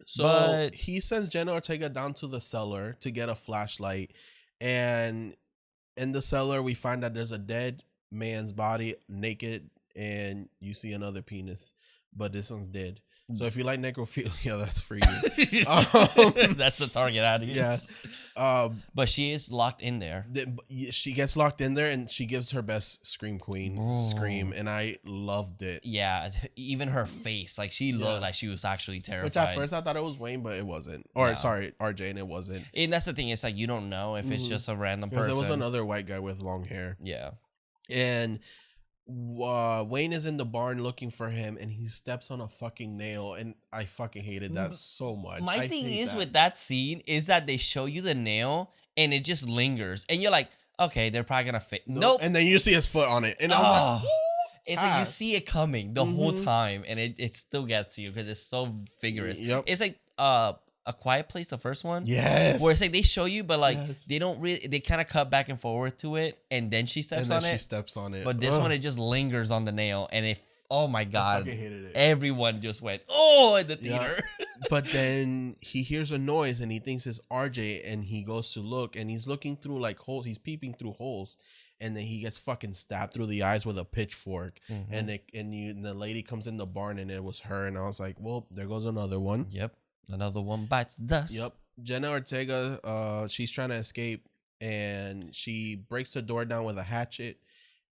So But he sends Jenna Ortega down to the cellar to get a flashlight. And in the cellar, we find that there's a dead man's body, naked, and you see another penis. But this one's dead. So if you like necrophilia, that's for you. That's the target audience. Yes. But she is locked in there. She gets locked in there and she gives her best scream queen scream. And I loved it. Yeah. Even her face. Like she looked like she was actually terrified. Which at first I thought it was Wayne, but it wasn't. Or sorry, RJ, and it wasn't. And that's the thing. It's like you don't know if it's just a random person. Because it was another white guy with long hair. Yeah. And Wayne is in the barn looking for him, and he steps on a fucking nail, and I fucking hated that so much. My thing is with that scene is that they show you the nail, and it just lingers, and you're like, okay, they're probably gonna fit. Nope. And then you see his foot on it, and I was like, it's like you see it coming the whole time, and it still gets you because it's so vigorous. Yep. It's like A Quiet Place, the first one. Yes. Where it's like they show you, but like they don't really. They kind of cut back and forward to it, and then she steps on it. She steps on it. But this one, it just lingers on the nail, and it. Oh my god! I fucking hated it. Everyone just went in the theater. But then he hears a noise, and he thinks it's RJ, and he goes to look, and he's looking through like holes. He's peeping through holes. And then he gets fucking stabbed through the eyes with a pitchfork. And the lady comes in the barn, and it was her. And I was like, well, there goes another one. Yep. Another one bites the dust. Yep. Jenna Ortega, she's trying to escape, and she breaks the door down with a hatchet.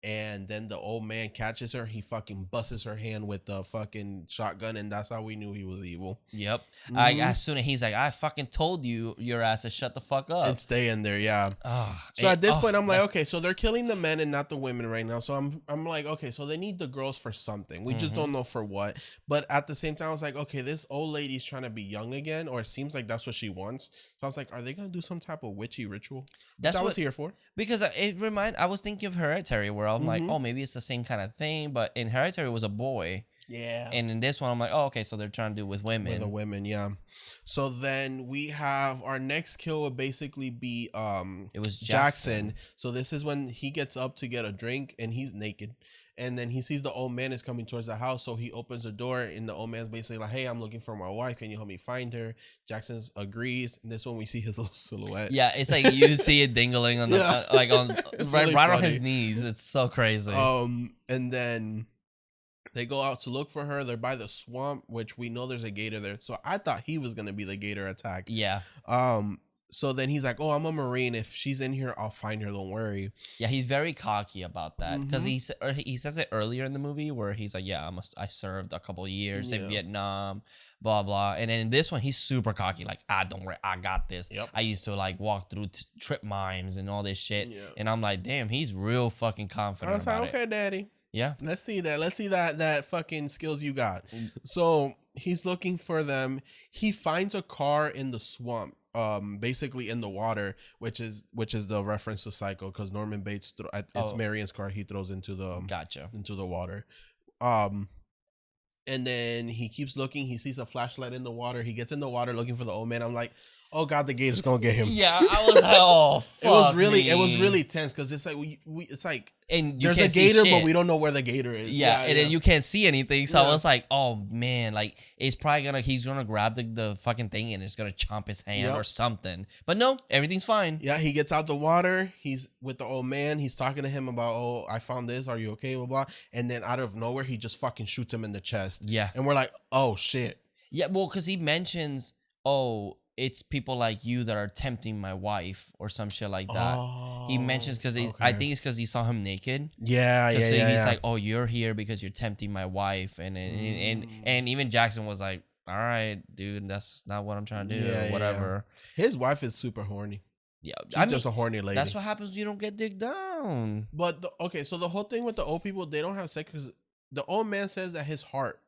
And then the old man catches her. He fucking busts her hand with the fucking shotgun, and that's how we knew he was evil. Yep. As soon as he's like, I fucking told you, your ass to shut the fuck up. And stay in there, yeah. So at this point, I'm like, okay, so they're killing the men and not the women right now. So I'm like, okay, so they need the girls for something. We just don't know for what. But at the same time, I was like, okay, this old lady's trying to be young again, or it seems like that's what she wants. So I was like, are they gonna do some type of witchy ritual? That's what I was here for. Because I was thinking of Hereditary, where I'm like, oh, maybe it's the same kind of thing. But in Hereditary, it was a boy. Yeah. And in this one, I'm like, oh, okay, so they're trying to do it with women. With the women, yeah. So then we have our next kill would basically be it was Jackson. So this is when he gets up to get a drink, and he's naked. And then he sees the old man is coming towards the house, so he opens the door, and the old man's basically like, hey, I'm looking for my wife. Can you help me find her? Jackson agrees. And this one we see his little silhouette. Yeah, it's like you see it dingling on the right really on his knees. It's so crazy. And then they go out to look for her. They're by the swamp, which we know there's a gator there. So I thought he was gonna be the gator attack. Yeah. So then he's like, oh, I'm a Marine. If she's in here, I'll find her. Don't worry. Yeah, he's very cocky about that because he says it earlier in the movie where he's like, yeah, I served a couple of years in Vietnam, blah, blah. And then in this one, he's super cocky. Like, don't worry, I got this. Yep. I used to like walk through trip mines and all this shit. Yeah. And I'm like, damn, he's real fucking confident I was like, about okay, it. daddy. Yeah. Let's see that fucking skills you got. So he's looking for them. He finds a car in the swamp. Basically in the water, which is the reference to Psycho, because Norman Bates it's Marion's car he throws into the water. And then he keeps looking. He sees a flashlight in the water. He gets in the water looking for the old man. I'm like, oh god, the gator's gonna get him. Yeah, I was like, oh, fuck it was really tense because it's like it's like and you there's can't a gator, see shit. but we don't know where the gator is. Yeah, and then you can't see anything. So I was like, oh man, like it's probably he's gonna grab the fucking thing and it's gonna chomp his hand or something. But no, everything's fine. Yeah, he gets out the water. He's with the old man. He's talking to him about, oh, I found this. Are you okay? Blah blah. And then out of nowhere, he just fucking shoots him in the chest. Yeah, and we're like, oh shit. Yeah, well, because he mentions, oh, it's people like you that are tempting my wife or some shit like that. Oh, he mentions because I think it's because he saw him naked. Yeah. He's like, oh, you're here because you're tempting my wife, and even Jackson was like, all right, dude, that's not what I'm trying to do. Whatever. Yeah. His wife is super horny. Yeah, she's just a horny lady. That's what happens when you don't get digged down. But so the whole thing with the old people, they don't have sex the old man says that he has heart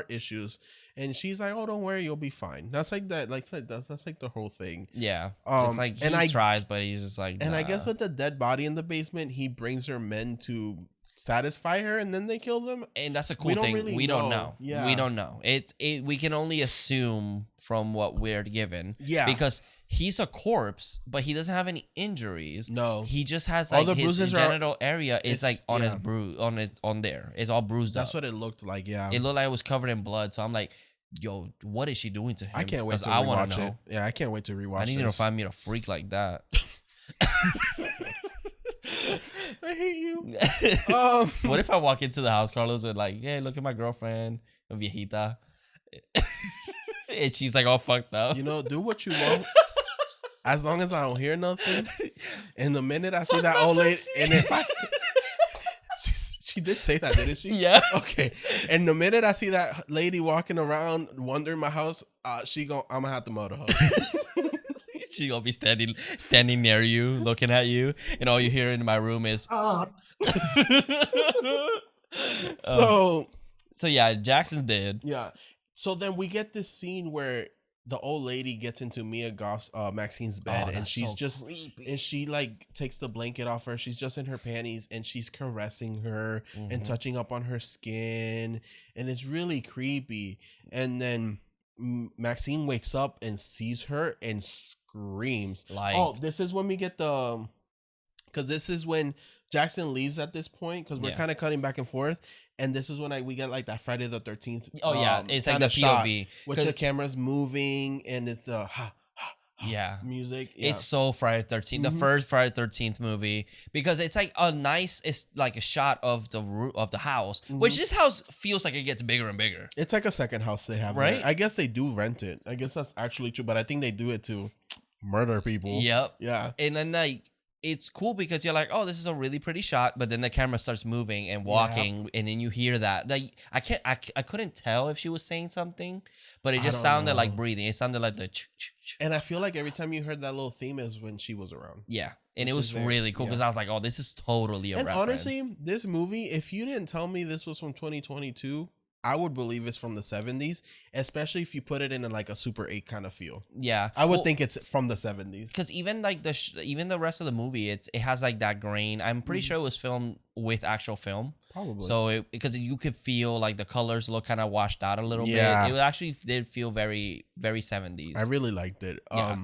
issues, and she's like, "Oh, don't worry, you'll be fine." That's like that. Like that's like the whole thing. Yeah, it's like he tries, but he's just like. And nah. I guess with the dead body in the basement, he brings her men to satisfy her, and then they kill them. And that's a cool thing. Really we don't know. Yeah. We don't know. We can only assume from what we're given. Yeah. Because he's a corpse, but he doesn't have any injuries. No. He just has like all the his bruises genital area is like on yeah. his bruise on there. It's all bruised That's up. what it looked like. Yeah. It looked like it was covered in blood. So I'm like, yo, what is she doing to him? I can't wait to I want rewatch to it. know. Yeah, I can't wait to rewatch. I need to find me a freak like that. I hate you. What if I walk into the house, Carlos, with like, hey, look at my girlfriend, a viejita, and she's like all fucked up. You know, do what you want. As long as I don't hear nothing. And the minute I see that old lady, and if I, she did say that, didn't she? Yeah. Okay. And the minute I see that lady walking around wandering my house, I'm gonna have to murder her. She gonna be standing near you, looking at you, and all you hear in my room is. So yeah, Jackson's dead. Yeah. So then we get this scene where the old lady gets into Maxine's bed, and she's so just creepy. And she like takes the blanket off her. She's just in her panties, and she's caressing her and touching up on her skin, and it's really creepy. And then Maxine wakes up and sees her and screams. Like, oh, this is when we get because this is when Jackson leaves at this point, because we're kind of cutting back and forth. And this is when we get like that Friday the 13th. Oh yeah, it's like the POV, which the camera's moving and it's the music. Yeah. It's so Friday 13th, the first Friday 13th movie, because it's like it's like a shot of the house, which this house feels like it gets bigger and bigger. It's like a second house they have, right? There. I guess they do rent it. I guess that's actually true, but I think they do it to murder people. Yep. Yeah. And then like, it's cool because you're like, oh, this is a really pretty shot, but then the camera starts moving and walking, and then you hear that. Like, I couldn't tell if she was saying something, but it just sounded like breathing. It sounded like the and I feel like every time you heard that little theme is when she was around. Yeah, and it was really cool because I was like, oh, this is totally a reference. Honestly, this movie, if you didn't tell me this was from 2022, I would believe it's from the 70s, especially if you put it in like a Super 8 kind of feel. Yeah. I would think it's from the 70s. Because even like even the rest of the movie, it has like that grain. I'm pretty sure it was filmed with actual film. Probably. So because you could feel like the colors look kind of washed out a little bit. It actually did feel very, very 70s. I really liked it. Yeah.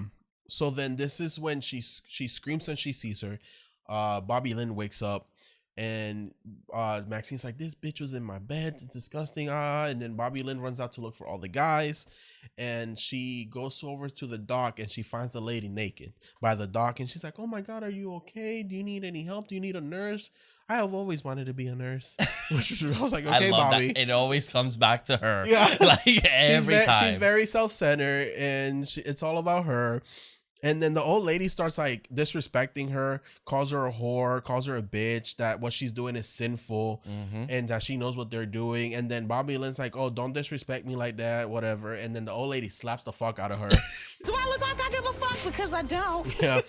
So then this is when she screams when she sees her. Bobby Lynn wakes up. And Maxine's like, this bitch was in my bed. It's disgusting. And then Bobby Lynn runs out to look for all the guys. And she goes over to the dock and she finds the lady naked by the dock. And she's like, oh my God, are you okay? Do you need any help? Do you need a nurse? I have always wanted to be a nurse. I was like, okay, Bobby. That. It always comes back to her. Yeah. Like every time. She's very self-centered and it's all about her. And then the old lady starts like disrespecting her, calls her a whore, calls her a bitch, that what she's doing is sinful and that she knows what they're doing. And then Bobby Lynn's like, oh, don't disrespect me like that, whatever. And then the old lady slaps the fuck out of her. Do I look like I give a fuck? Because I don't. Yeah.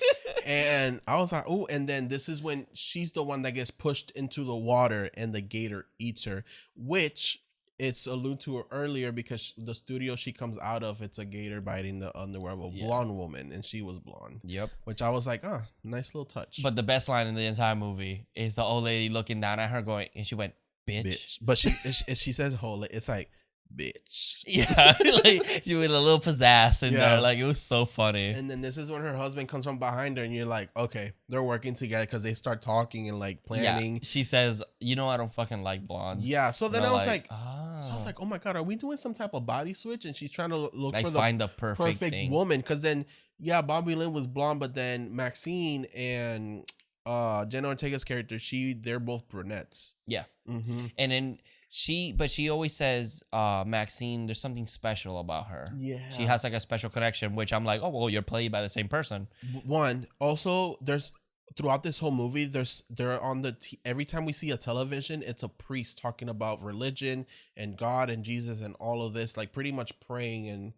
And I was like, oh, and then this is when she's the one that gets pushed into the water and the gator eats her, which it's alluded to earlier because the studio she comes out of, it's a gator biting the underwear of a blonde woman, and she was blonde. Yep. Which I was like, nice little touch. But the best line in the entire movie is the old lady looking down at her going, and she went, bitch. But she says it's like, bitch. Yeah. Like she with a little pizzazz in there. Like it was so funny. And then this is when her husband comes from behind her and you're like, okay, they're working together because they start talking and like planning. Yeah. She says, you know, I don't fucking like blondes. Yeah. So then I was like, oh my God, are we doing some type of body switch? And she's trying to look like for find the perfect woman. Because then, Bobby Lynn was blonde, but then Maxine and Jenna Ortega's character, they're both brunettes. Yeah. And then she always says, Maxine, there's something special about her. Yeah. She has like a special connection, which I'm like, oh, well, you're played by the same person. One, also, there's throughout this whole movie, they're on every time we see a television, it's a priest talking about religion and God and Jesus and all of this, like pretty much praying and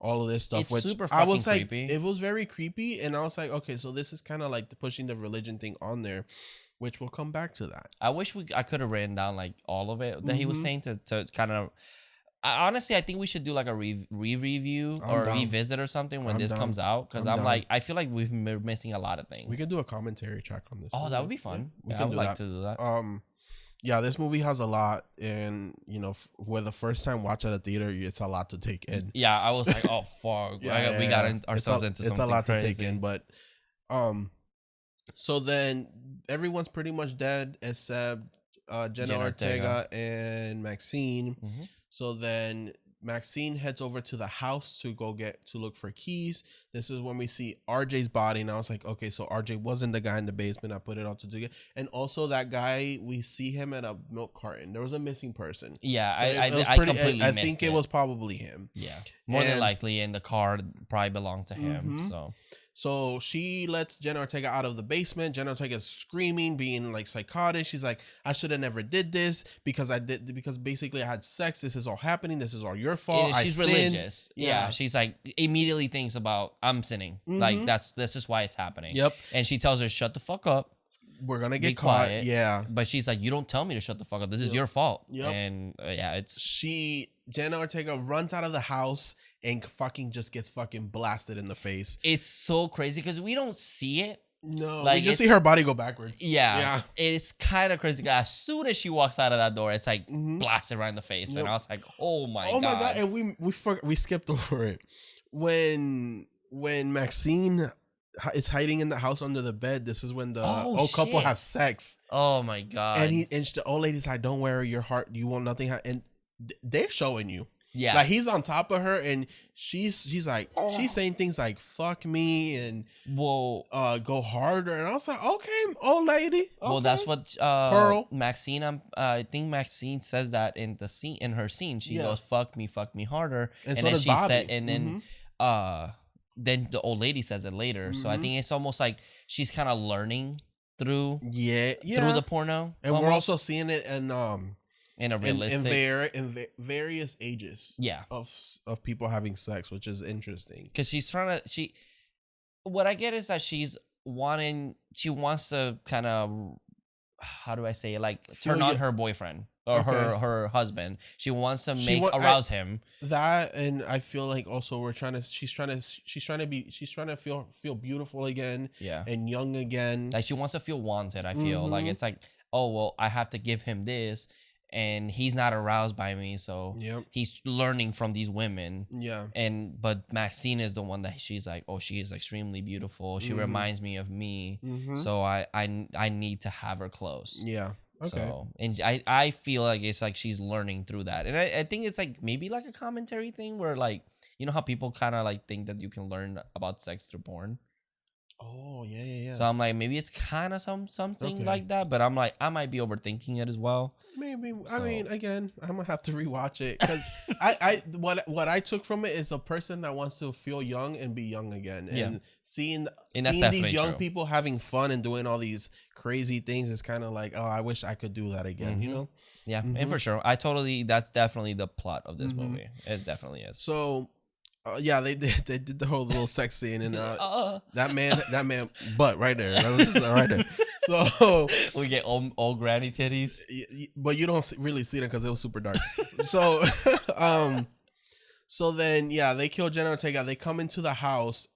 all of this stuff. It's which super I was fucking like, creepy. it was very creepy, and I was like, okay, so this is kind of like pushing the religion thing on there, which we'll come back to that. I wish I could have written down like all of it that he was Mhm. saying to kind of. Honestly, I think we should do like a review or down. revisit or something when I'm this down. comes out, because I'm I'm down. like, I feel like we're missing a lot of things. We could do a commentary track on this. Oh, that would be fun. We I can would do like that. to do that. Yeah, this movie has a lot, and you know, for the first time watch at a theater, it's a lot to take in. Yeah, I was like, oh fuck, we got ourselves into something. It's a lot crazy. to take in, but so then everyone's pretty much dead except Jenna Ortega and Maxine. Mm-hmm. So then Maxine heads over to the house to look for keys. This is when we see RJ's body, and I was like, okay, so RJ wasn't the guy in the basement. I put it all together, and also that guy, we see him at a milk carton. There was a missing person. Yeah, I completely I missed think it was probably him. Yeah, more than likely, and the car probably belonged to him. Mhm. So she lets Jenna Ortega out of the basement. Jenna Ortega's screaming, being like psychotic. She's like, I should have never did this because basically I had sex. This is all happening. This is all your fault. And she's sinned. religious. Yeah, she's like immediately thinks about I'm sinning. Like this is why it's happening. Yep. And she tells her, shut the fuck up. We're gonna Be get caught. quiet. Yeah. But she's like, you don't tell me to shut the fuck up. This is your fault. Yep. And Jenna Ortega runs out of the house and fucking just gets fucking blasted in the face. It's so crazy because we don't see it. No, Like, you just see her body go backwards. Yeah. It's kind of crazy. As soon as she walks out of that door, it's like blasted right in the face. Yep. And I was like, oh my God. My God. And we skipped over it. When Maxine is hiding in the house under the bed, this is when the old couple have sex. Oh my God. And the old lady's like, don't worry, your heart, you want nothing. And they're showing you. Yeah. Like he's on top of her and she's like, she's saying things like, fuck me and go harder. And I was like, okay, old lady. Okay. Well, that's what Pearl. Maxine, I think Maxine says that in her scene. She goes, fuck me harder. And so then does she Bobby. said, and then the old lady says it later. So I think it's almost like she's kind of learning through through the porno. And we're also seeing it in a realistic in various ages of people having sex, which is interesting because she's trying to what I get is that she wants to kind of, how do I say it, like turn on her boyfriend or her husband. She wants to arouse him. That, and I feel like also she's trying to feel beautiful again, and young again. Like she wants to feel wanted. I feel like it's like, oh well, I have to give him this. And he's not aroused by me, so he's learning from these women. Yeah. But Maxine is the one that she's like, oh, she is extremely beautiful. She reminds me of me. So I need to have her close. Yeah. Okay. So, and I feel like it's like she's learning through that. And I think it's like maybe like a commentary thing where like, you know how people kind of like think that you can learn about sex through porn? Oh, yeah. So I'm like, maybe it's kind of something like that, but I'm like, I might be overthinking it as well. Maybe. I mean, again, I'm gonna have to rewatch it because what I took from it is a person that wants to feel young and be young again, and seeing these young people having fun and doing all these crazy things is kind of like, oh, I wish I could do that again. You know? Yeah, and for sure, that's definitely the plot of this movie. It definitely is. So. They did the whole little sex scene and that man butt right there. That was right there. So we get old granny titties, but you don't really see them because it was super dark. So so then they kill Jenna Ortega. They come into the house.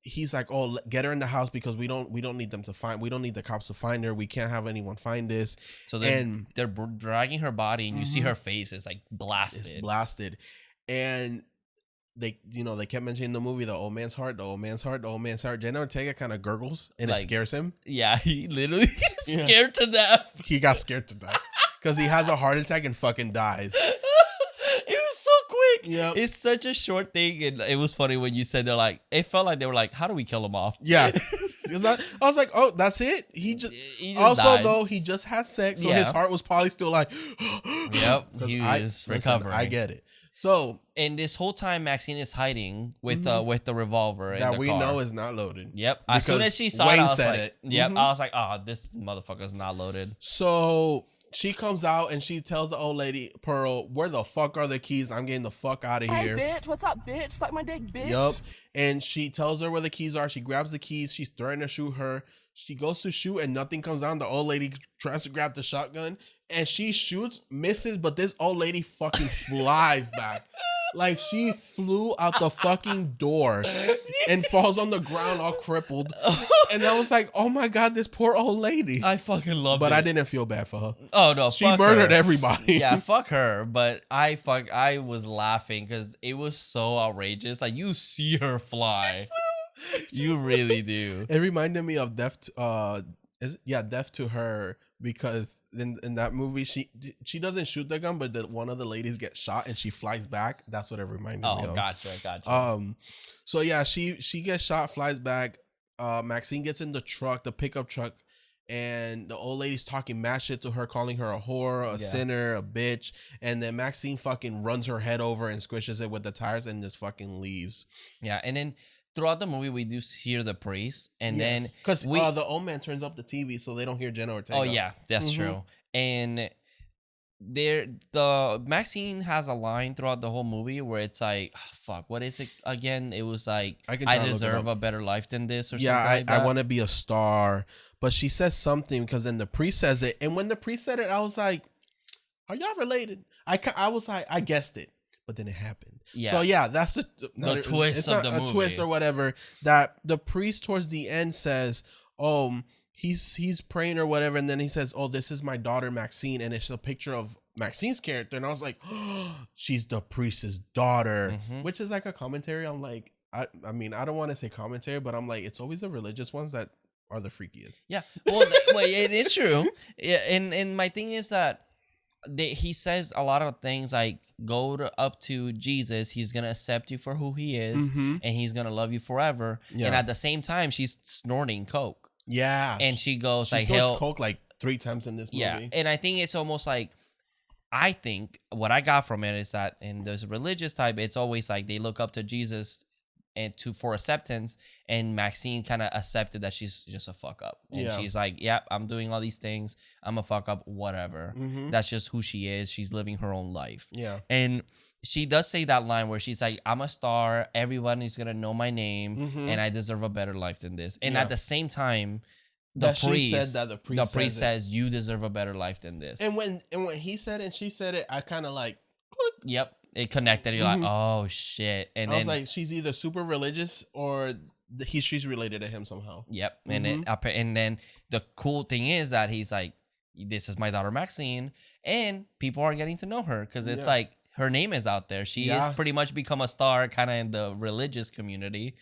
He's like, oh, get her in the house because we don't need the cops to find her. We can't have anyone find this. So they're dragging her body and you see her face is like blasted. It's blasted. And they kept mentioning the movie, the old man's heart. Jenna Ortega kind of gurgles and it scares him. Yeah, he literally scared to death. He got scared to death because he has a heart attack and fucking dies. It was so quick. Yeah, it's such a short thing, and it was funny when you said it felt like they were like, how do we kill him off? Yeah. I was like, oh, that's it. He just also died. Though he just had sex, so his heart was probably still like. Yep, he was recovering. I get it. So, and this whole time Maxine is hiding with the revolver that in we the car. know is not loaded. Yep. As soon as she saw it, I was like, it. I was like, oh, this motherfucker's not loaded. So she comes out and she tells the old lady, Pearl, where the fuck are the keys? I'm getting the fuck out of here. Hey, bitch. What's up, bitch? Suck my dick, bitch. Yup. And she tells her where the keys are. She grabs the keys. She's threatening to shoot her. She goes to shoot and nothing comes out. The old lady tries to grab the shotgun and she shoots, misses, but this old lady fucking flies back. Like she flew out the fucking door and falls on the ground all crippled. And I was like, oh my God, this poor old lady. I fucking love it. But I didn't feel bad for her. Oh no, She fuck murdered her. everybody. Yeah, fuck her. But I was laughing because it was so outrageous. Like you see her fly. You really do. It reminded me of Death to Her, because in that movie she doesn't shoot the gun, but one of the ladies gets shot and she flies back. That's what it reminded me of. Oh, gotcha. So yeah, she gets shot, flies back. Maxine gets in the truck, the pickup truck, and the old lady's talking mad shit to her, calling her a whore, a sinner, a bitch, and then Maxine fucking runs her head over and squishes it with the tires and just fucking leaves. Yeah, and then throughout the movie, we do hear the priest, and then because the old man turns up the TV so they don't hear Jenna Ortega. Oh yeah, that's true. And the Maxine has a line throughout the whole movie where it's like, oh, fuck, what is it again? It was like, I deserve a better life than this, or something like that. I want to be a star. But she says something because then the priest says it, and when the priest said it, I was like, are y'all related? I was like, I guessed it. But then it happened. Yeah. So yeah, that's the twist of the movie. A twist or whatever. That the priest towards the end says, "Oh, he's praying or whatever," and then he says, "Oh, this is my daughter Maxine," and it's a picture of Maxine's character, and I was like, oh, she's the priest's daughter, which is like a commentary on like I mean I don't want to say commentary, but I'm like it's always the religious ones that are the freakiest. Yeah. Well, it is true. Yeah, and my thing is that. He says a lot of things like up to Jesus, he's gonna accept you for who he is, and he's gonna love you forever. Yeah. And at the same time, she's snorting coke. Yeah, and she goes she like, "Hell, coke like 3 times in this movie." Yeah, and I think it's almost like, I think what I got from it is that in this religious type, it's always like they look up to Jesus and for acceptance, and Maxine kind of accepted that she's just a fuck up, and she's like, "Yep, I'm doing all these things. I'm a fuck up, whatever. That's just who she is. She's living her own life." Yeah, and she does say that line where she's like, "I'm a star. Everyone is gonna know my name, and I deserve a better life than this." And at the same time, the priest says, "You deserve a better life than this." And when he said it and she said it, I kind of like, yep. It connected. You're like, oh shit, and I was like, she's either super religious or she's related to him somehow. Yep, and then the cool thing is that he's like, this is my daughter Maxine, and people are getting to know her because it's like her name is out there. She is pretty much become a star, kind of in the religious community,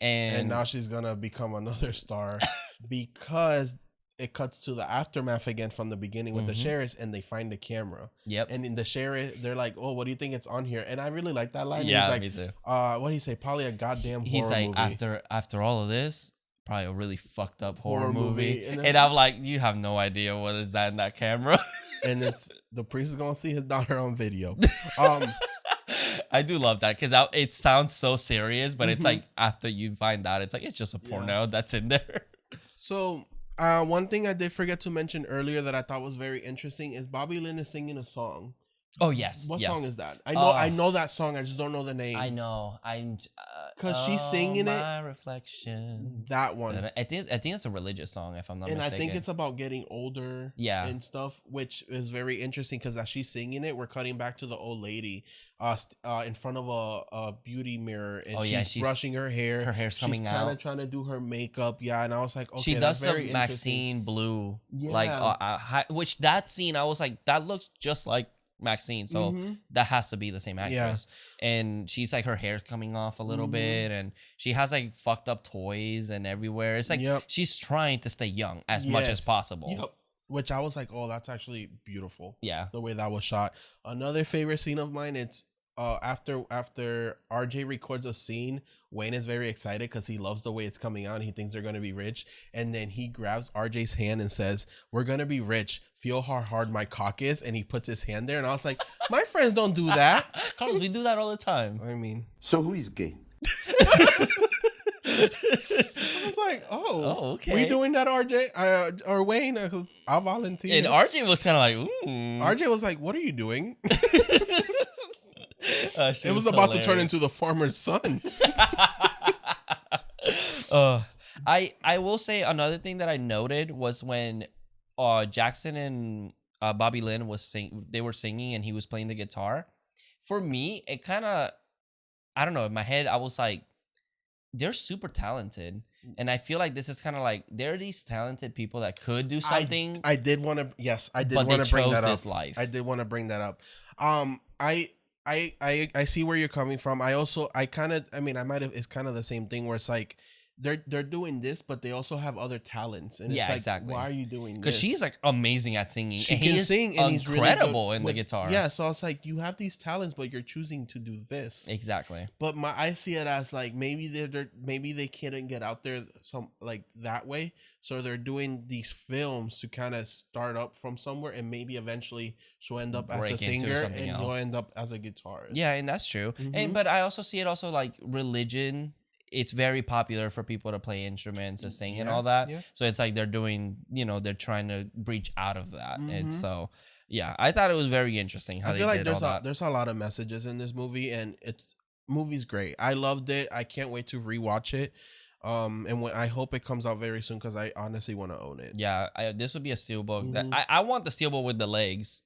and now she's gonna become another star because. It cuts to the aftermath again from the beginning with the sheriffs, and they find the camera. Yep. And in the sheriff, they're like, "Oh, what do you think it's on here?" And I really like that line. Yeah, he's like, me too. What do you say? Probably a goddamn horror He's like, movie. after all of this, probably a really fucked up horror movie. And I'm like, you have no idea what is that in that camera. And it's the priest is gonna see his daughter on video. I do love that because it sounds so serious, but it's like after you find out, it's like it's just a porno that's in there. So. One thing I did forget to mention earlier that I thought was very interesting is Bobby Lynn is singing a song. Oh yes. What song is that? I know that song. I just don't know the name. I know. I'm because she's singing my reflection. That one. I think it's a religious song, if I'm not mistaken. And I think it's about getting older. Yeah. And stuff, which is very interesting because as she's singing it, we're cutting back to the old lady, in front of a beauty mirror, and she's brushing her hair. Her hair's coming out. She's kind of trying to do her makeup. Yeah, and I was like, okay, she does some Maxine blue, which that scene I was like, that looks just like Maxine, so that has to be the same actress. And she's like, her hair's coming off a little bit, and she has like fucked up toys and everywhere. It's like she's trying to stay young as much as possible. Which I was like, oh, that's actually beautiful. Yeah, the way that was shot. Another favorite scene of mine, it's after RJ records a scene, Wayne is very excited because he loves the way it's coming out and he thinks they're going to be rich, and then he grabs RJ's hand and says, "We're going to be rich. Feel how hard my cock is," and he puts his hand there, and I was like, my friends don't do that. Carlos, we do that all the time. I mean, so who is gay? I was like, oh, okay. We doing that, RJ? Or Wayne? I'll volunteer. And RJ was kind of like, ooh. RJ was like, what are you doing? It was about to turn into the farmer's son. I will say another thing that I noted was when Jackson and Bobby Lynn they were singing and he was playing the guitar. For me, it kind of, I don't know, in my head I was like, they're super talented, and I feel like this is kind of like there are these talented people that could do something. I did want to, yes, I did want to bring that up. Life. I did want to bring that up. I see where you're coming from. I might have. It's kind of the same thing where it's like they're doing this, but they also have other talents, and it's like, exactly. Why are you doing this? Because she's like amazing at singing. She and can he is sing, and he's incredible really in the guitar. Yeah, so I was like, you have these talents, but you're choosing to do this. Exactly. But I see it as like maybe maybe they couldn't get out there some like that way, so they're doing these films to kind of start up from somewhere, and maybe eventually she'll end up as a singer, and you'll end up as a guitarist. Yeah, and that's true. And but I also see it also like religion. It's very popular for people to play instruments and sing and all that. Yeah. So it's like they're doing, they're trying to breach out of that. And so, yeah, I thought it was very interesting how I feel like there's a lot of messages in this movie, and movie's great. I loved it. I can't wait to rewatch it. And I hope it comes out very soon because I honestly want to own it. Yeah, this would be a steelbook. I want the steelbook with the legs.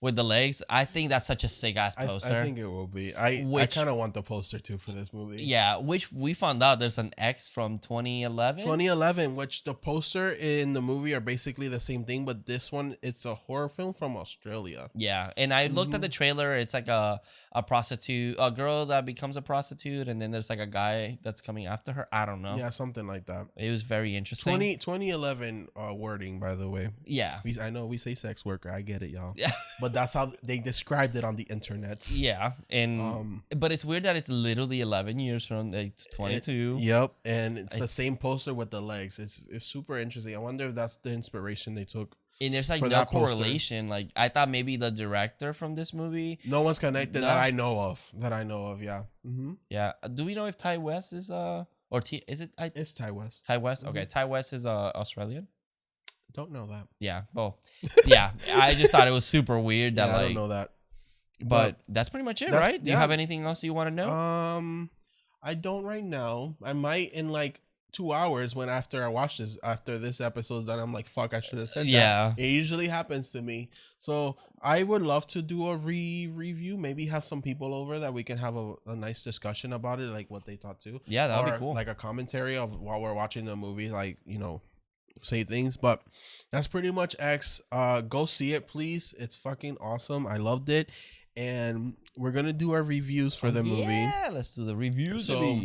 With the legs, I think that's such a sick ass poster. I think it will be. I kind of want the poster too for this movie. Yeah, which we found out there's an X from 2011. 2011, which the poster in the movie are basically the same thing, but this one, it's a horror film from Australia. Yeah, and I looked at the trailer. It's like a prostitute, a girl that becomes a prostitute, and then there's like a guy that's coming after her. I don't know. Yeah, something like that. It was very interesting. 2011 wording, by the way. Yeah. I know we say sex worker. I get it, y'all. Yeah. But that's how they described it on the internet. Yeah, and but it's weird that it's literally 11 years from 22. Yep, and it's the same poster with the legs. It's super interesting. I wonder if that's the inspiration they took. And there's like no correlation. Like I thought maybe the director from this movie. No one's connected that I know of. Yeah. Mm-hmm. Yeah. Do we know if Ty West is is it? It's Ty West. Ty West. Okay. Ty West is Australian. Don't know that. Yeah. Well, yeah. I just thought it was super weird that I don't know that. But that's pretty much it, right? Do you have anything else you want to know? I don't right now. I might in like 2 hours after I watch this, after this episode's done, I'm like, fuck, I should have said that. It usually happens to me. So I would love to do a review, maybe have some people over that we can have a nice discussion about it, like what they thought too. Yeah, that would be cool. Like a commentary of while we're watching the movie, like, say things. But that's pretty much X. Go see it, please. It's fucking awesome. I loved it. And we're going to do our reviews for the movie. Yeah, let's do the reviews. So,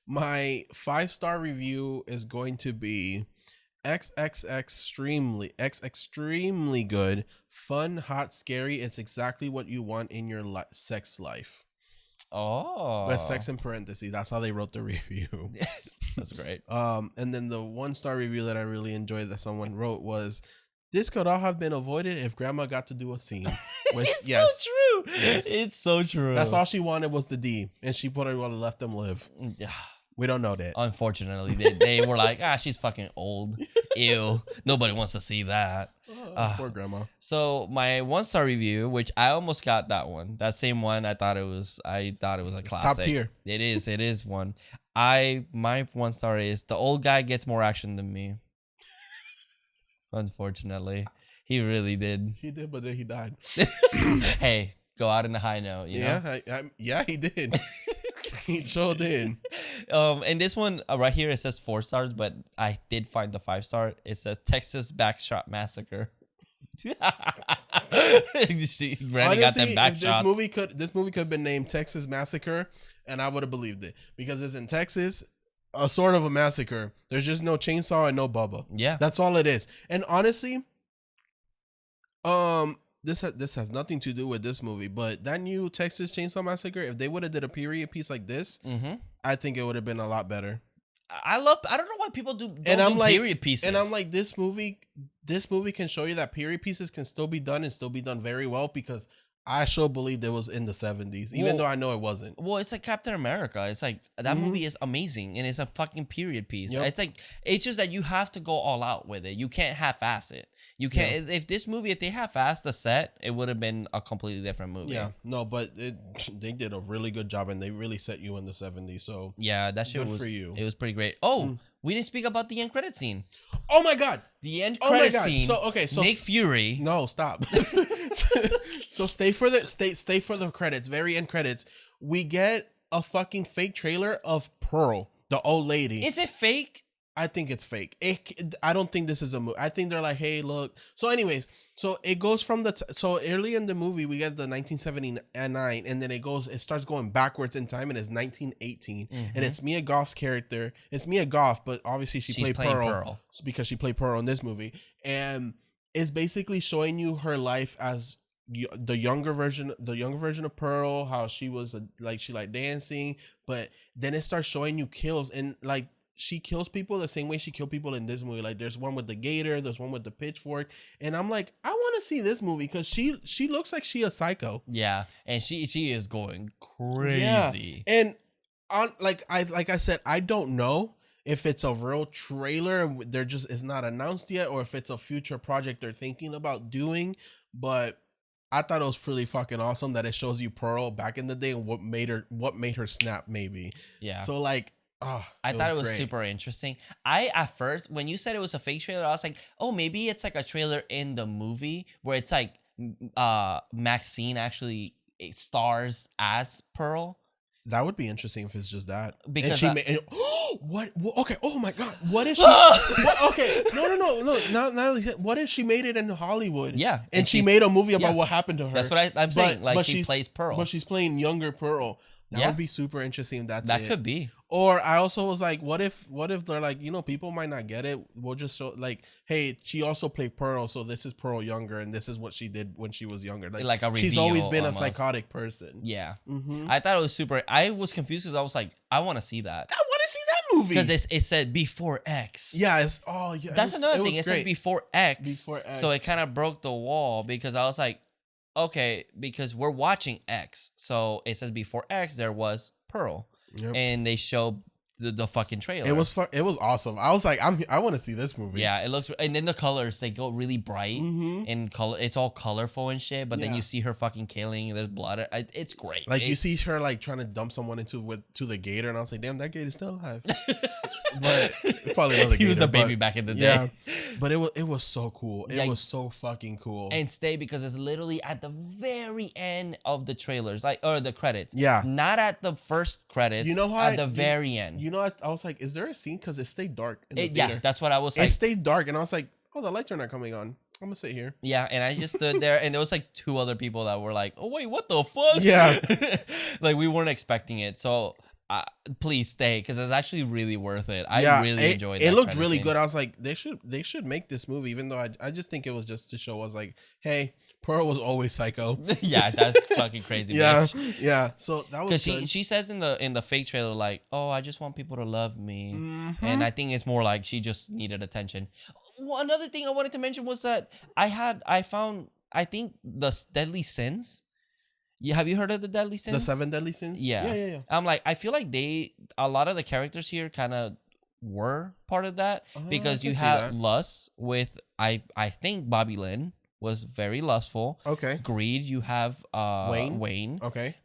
my 5-star review is going to be extremely good, fun, hot, scary. It's exactly what you want in your sex life. Oh, but sex in parentheses. That's how they wrote the review. That's great. And then the 1-star review that I really enjoyed that someone wrote was, this could all have been avoided if grandma got to do a scene. Which, it's so true. Yes. It's so true. That's all she wanted was the D, and she probably would have left them live. Yeah. We don't know that. Unfortunately, they were like, she's fucking old. Ew. Nobody wants to see that. Poor grandma. So my 1-star review, which I almost got that one. That same one, I thought it was a classic. Top tier. It is one. My 1-star is the old guy gets more action than me. Unfortunately. He really did. He did, but then he died. Hey, go out in a high note, you know? Yeah, he did. He sure did. And this one right here, it says 4 stars, but I did find the 5-star. It says Texas Backshot Massacre. Honestly, got them back if shots. this movie could have been named Texas Massacre, and I would have believed it, because it's in Texas. A sort of a massacre. There's just no chainsaw and no Bubba. Yeah, that's all it is. And honestly, this has nothing to do with this movie, but that new Texas Chainsaw Massacre, if they would have did a period piece like this, I think it would have been a lot better. I don't know why people do period pieces. And I'm like, this movie can show you that period pieces can still be done and still be done very well, because I sure believed it was in the 70s, even though I know it wasn't. Well, it's like Captain America. It's like that movie is amazing and it's a fucking period piece. Yep. It's just that you have to go all out with it. You can't half-ass it. You can't. If this movie, if they half-assed the set, it would have been a completely different movie. Yeah, no, but they did a really good job and they really set you in the 70s. So yeah, that shit good was for you. It was pretty great. Oh, we didn't speak about the end credit scene. Oh my god, the end credit scene. So Nick Fury. No, stop. So stay for the credits, very end credits. We get a fucking fake trailer of Pearl, the old lady. Is it fake? I think it's fake. I don't think this is a movie. I think they're like, hey, look. So anyways, so it goes from so early in the movie, we get the 1979, and then it starts going backwards in time, and it's 1918. And it's Mia Goth's character. It's Mia Goth, but obviously she's played Pearl because she played Pearl in this movie. And it's basically showing you her life as the younger version of Pearl, how she was she liked dancing, but then it starts showing you kills, and like she kills people the same way she killed people in this movie. Like there's one with the gator, there's one with the pitchfork, and I'm like, I want to see this movie because she looks like she a psycho. Yeah, and she is going crazy. Yeah. And like I said, I don't know if it's a real trailer and it's not announced yet, or if it's a future project they're thinking about doing, but I thought it was pretty fucking awesome that it shows you Pearl back in the day and what made her snap, maybe. Yeah. So like, I thought it was super interesting. At first, when you said it was a fake trailer, I was like, oh, maybe it's like a trailer in the movie where it's like Maxine actually stars as Pearl. That would be interesting if it's just that. Because what? Okay. Oh my god. What if she? Okay. No. Now, what if she made it in Hollywood? Yeah. And she made a movie about what happened to her. That's what I'm saying. But she plays Pearl. But she's playing younger Pearl. That would be super interesting. That could be. Or I also was like, what if they're like, people might not get it. We'll just show like, hey, she also played Pearl, so this is Pearl younger, and this is what she did when she was younger. Like a reveal, she's always been almost a psychotic person. Yeah. I thought it was super. I was confused because I was like, I want to see that. I want to see that movie because it said before X. Yeah. That's another thing. It said before X. Before X. So it kind of broke the wall because I was like, okay, because we're watching X, so it says before X there was Pearl. Yep. And they show the fucking trailer. It was awesome. I was like, I want to see this movie. Yeah, it looks, and then the colors, they go really bright and color. It's all colorful and shit. But then you see her fucking killing. There's blood. It's great. Like you see her like trying to dump someone to the gator, and I was like, damn, that gator's still alive. But probably another gator. He was a baby back in the day. Yeah, but it was so cool. It was so fucking cool. And stay because it's literally at the very end of the trailers, or the credits. Yeah, not at the first credits. You know how at the very end. I was like, is there a scene? Because it stayed dark in the theater. Yeah, that's what I was like. It stayed dark, and I was like, oh, the lights are not coming on. I'm gonna sit here. Yeah, and I just stood there, and there was like two other people that were like, oh, wait, what the fuck? Yeah. Like, we weren't expecting it. So, please stay, because it's actually really worth it. I really enjoyed it. It looked really good. I was like, they should make this movie, even though I just think it was just to show us like, hey, Pearl was always psycho. Yeah, that's fucking crazy. Bitch. Yeah. So that was because she says in the fake trailer like, oh, I just want people to love me, and I think it's more like she just needed attention. Well, another thing I wanted to mention was that I found I think the Deadly Sins. Yeah, have you heard of the Deadly Sins? The 7 Deadly Sins? Yeah. I'm like, I feel like a lot of the characters here kind of were part of that because you have lust with I think Bobby Lynn was very lustful. Okay. Greed, you have Wayne. Okay.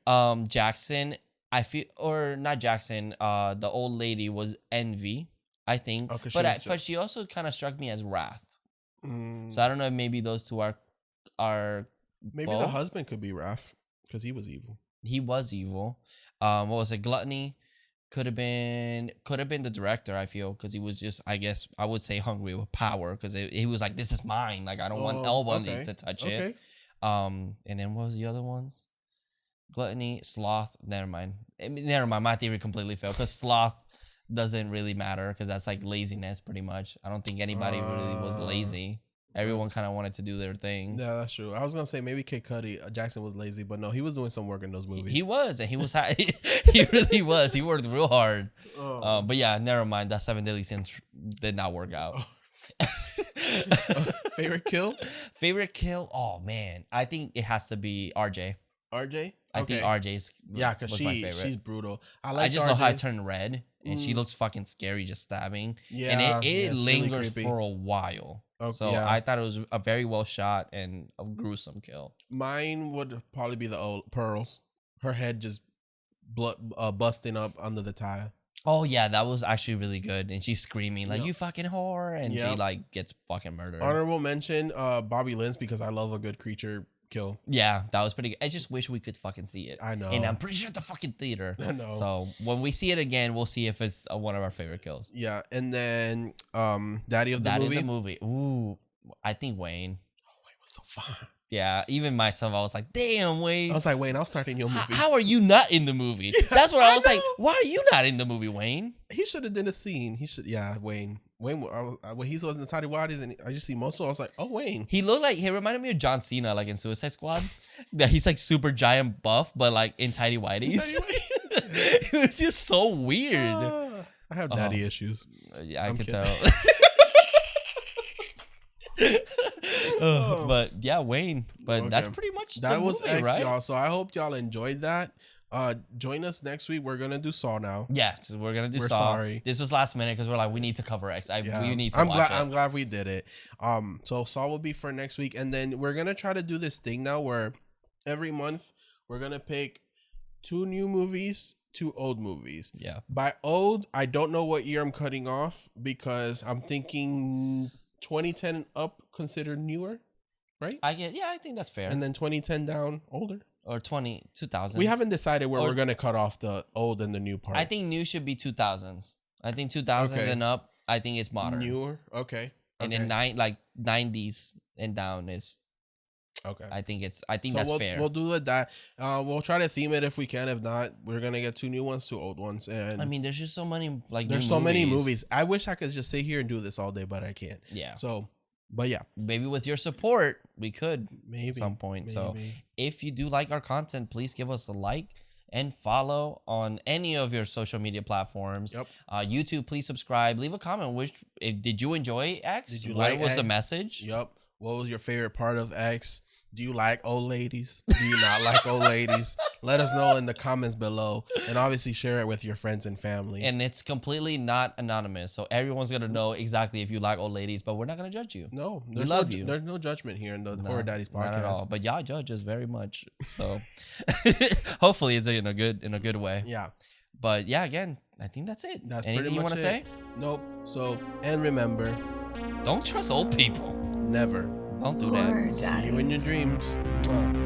Jackson, I feel, or not Jackson, the old lady was Envy, I think. Okay, but she also kind of struck me as Wrath. So I don't know if maybe those two are maybe both. The husband could be Wrath because he was evil. He was evil. What was it? Gluttony could have been the director, I feel, because he was just, I guess I would say, hungry with power, because he was like, this is mine, like I don't want nobody to touch it. And then what was the other ones? Gluttony, sloth. Never mind. My theory completely failed, because sloth doesn't really matter, because that's like laziness pretty much. I don't think anybody really was lazy. Everyone kind of wanted to do their thing. Yeah, that's true. I was gonna say maybe Kid Cudi, Jackson was lazy, but no, he was doing some work in those movies. He was, and he was. He really was. He worked real hard. But yeah, never mind. That 7 Deadly Sins did not work out. Favorite kill? Favorite kill? Oh man, I think it has to be RJ. RJ? I think RJ's yeah, because my favorite. she's brutal. I just RJ. know how it turned red, and she looks fucking scary just stabbing. Yeah, and it it's lingers really for a while. So yeah. I thought it was a very well shot and a gruesome kill. Mine would probably be the old Pearls. Her head just busting up under the tire. Oh yeah, that was actually really good, and she's screaming like, "You fucking whore!" and she Yep. like gets fucking murdered. Honorable mention, Bobby Lynn's, because I love a good creature kill. Yeah, that was pretty good. I just wish we could fucking see it. I know. And I'm pretty sure at the fucking theater. I know. So when we see it again, we'll see if it's one of our favorite kills. Yeah, and then Daddy of the That movie. is the movie. Ooh, I think Wayne. Oh, it was so fun. Yeah, even myself, I was like, damn, Wayne. I was like, Wayne, I'll start in your movie. How are you not in the movie? That's where I was like, why are you not in the movie, Wayne? He should have done a scene. He should, yeah, Wayne. Wayne, when he was in the Toddy Waddies and I just see muscle, I was like, oh, Wayne. He looked like, he reminded me of John Cena, like in Suicide Squad. That he's like super giant buff, but like in tidy whities. It was just so weird. I have daddy issues. Yeah, I I'm could kidding. tell. But yeah, Wayne. But that's Okay. pretty much That the was movie, X, right? y'all. So I hope y'all enjoyed that. Join us next week. We're gonna do Saw now. Yeah, so we're gonna do We're Saw. sorry. This was last minute because we're like, we need to cover X. Yeah. We need to watch it. I'm glad we did it. So Saw will be for next week, and then we're gonna try to do this thing now where every month we're gonna pick 2 new movies, 2 old movies. Yeah. By old, I don't know what year I'm cutting off because I'm thinking 2010 and up considered newer, right? I think that's fair. And then 2010 down older. Or 2000s. We haven't decided where Or- we're gonna cut off the old and the new part. I think new should be 2000s. I think 2000s Okay. and up, I think it's modern. newer. Okay. And Okay. then 90s and down is, Okay. I think So that's we'll, fair. We'll do that. We'll try to theme it if we can. If not, we're gonna get 2 new ones, 2 old ones, and I mean, there's just so many like there's new so many movies. I wish I could just sit here and do this all day, but I can't. Yeah. So, but yeah, Maybe with your support, we could maybe at some point. So maybe. if you do like our content, please give us a like and follow on any of your social media platforms. Yep. YouTube, please subscribe. Leave a comment. Did you enjoy X? Did you What like was X? the message? Yep. What was your favorite part of X? Do you like old ladies? Do you not like old ladies? Let us know in the comments below, and obviously share it with your friends and family. And it's completely not anonymous, so everyone's gonna know exactly if you like old ladies. But we're not gonna judge you. no, we there's love no, you. There's no judgment here in the Horror Daddies podcast. Not at all. But y'all judge us very much. So hopefully it's in a good way. Yeah, But yeah, again, I think that's it. that's Anything pretty you much want to say? Nope. So, and remember, Don't trust old people. never Don't do Horror that. see you in your dreams. Mwah.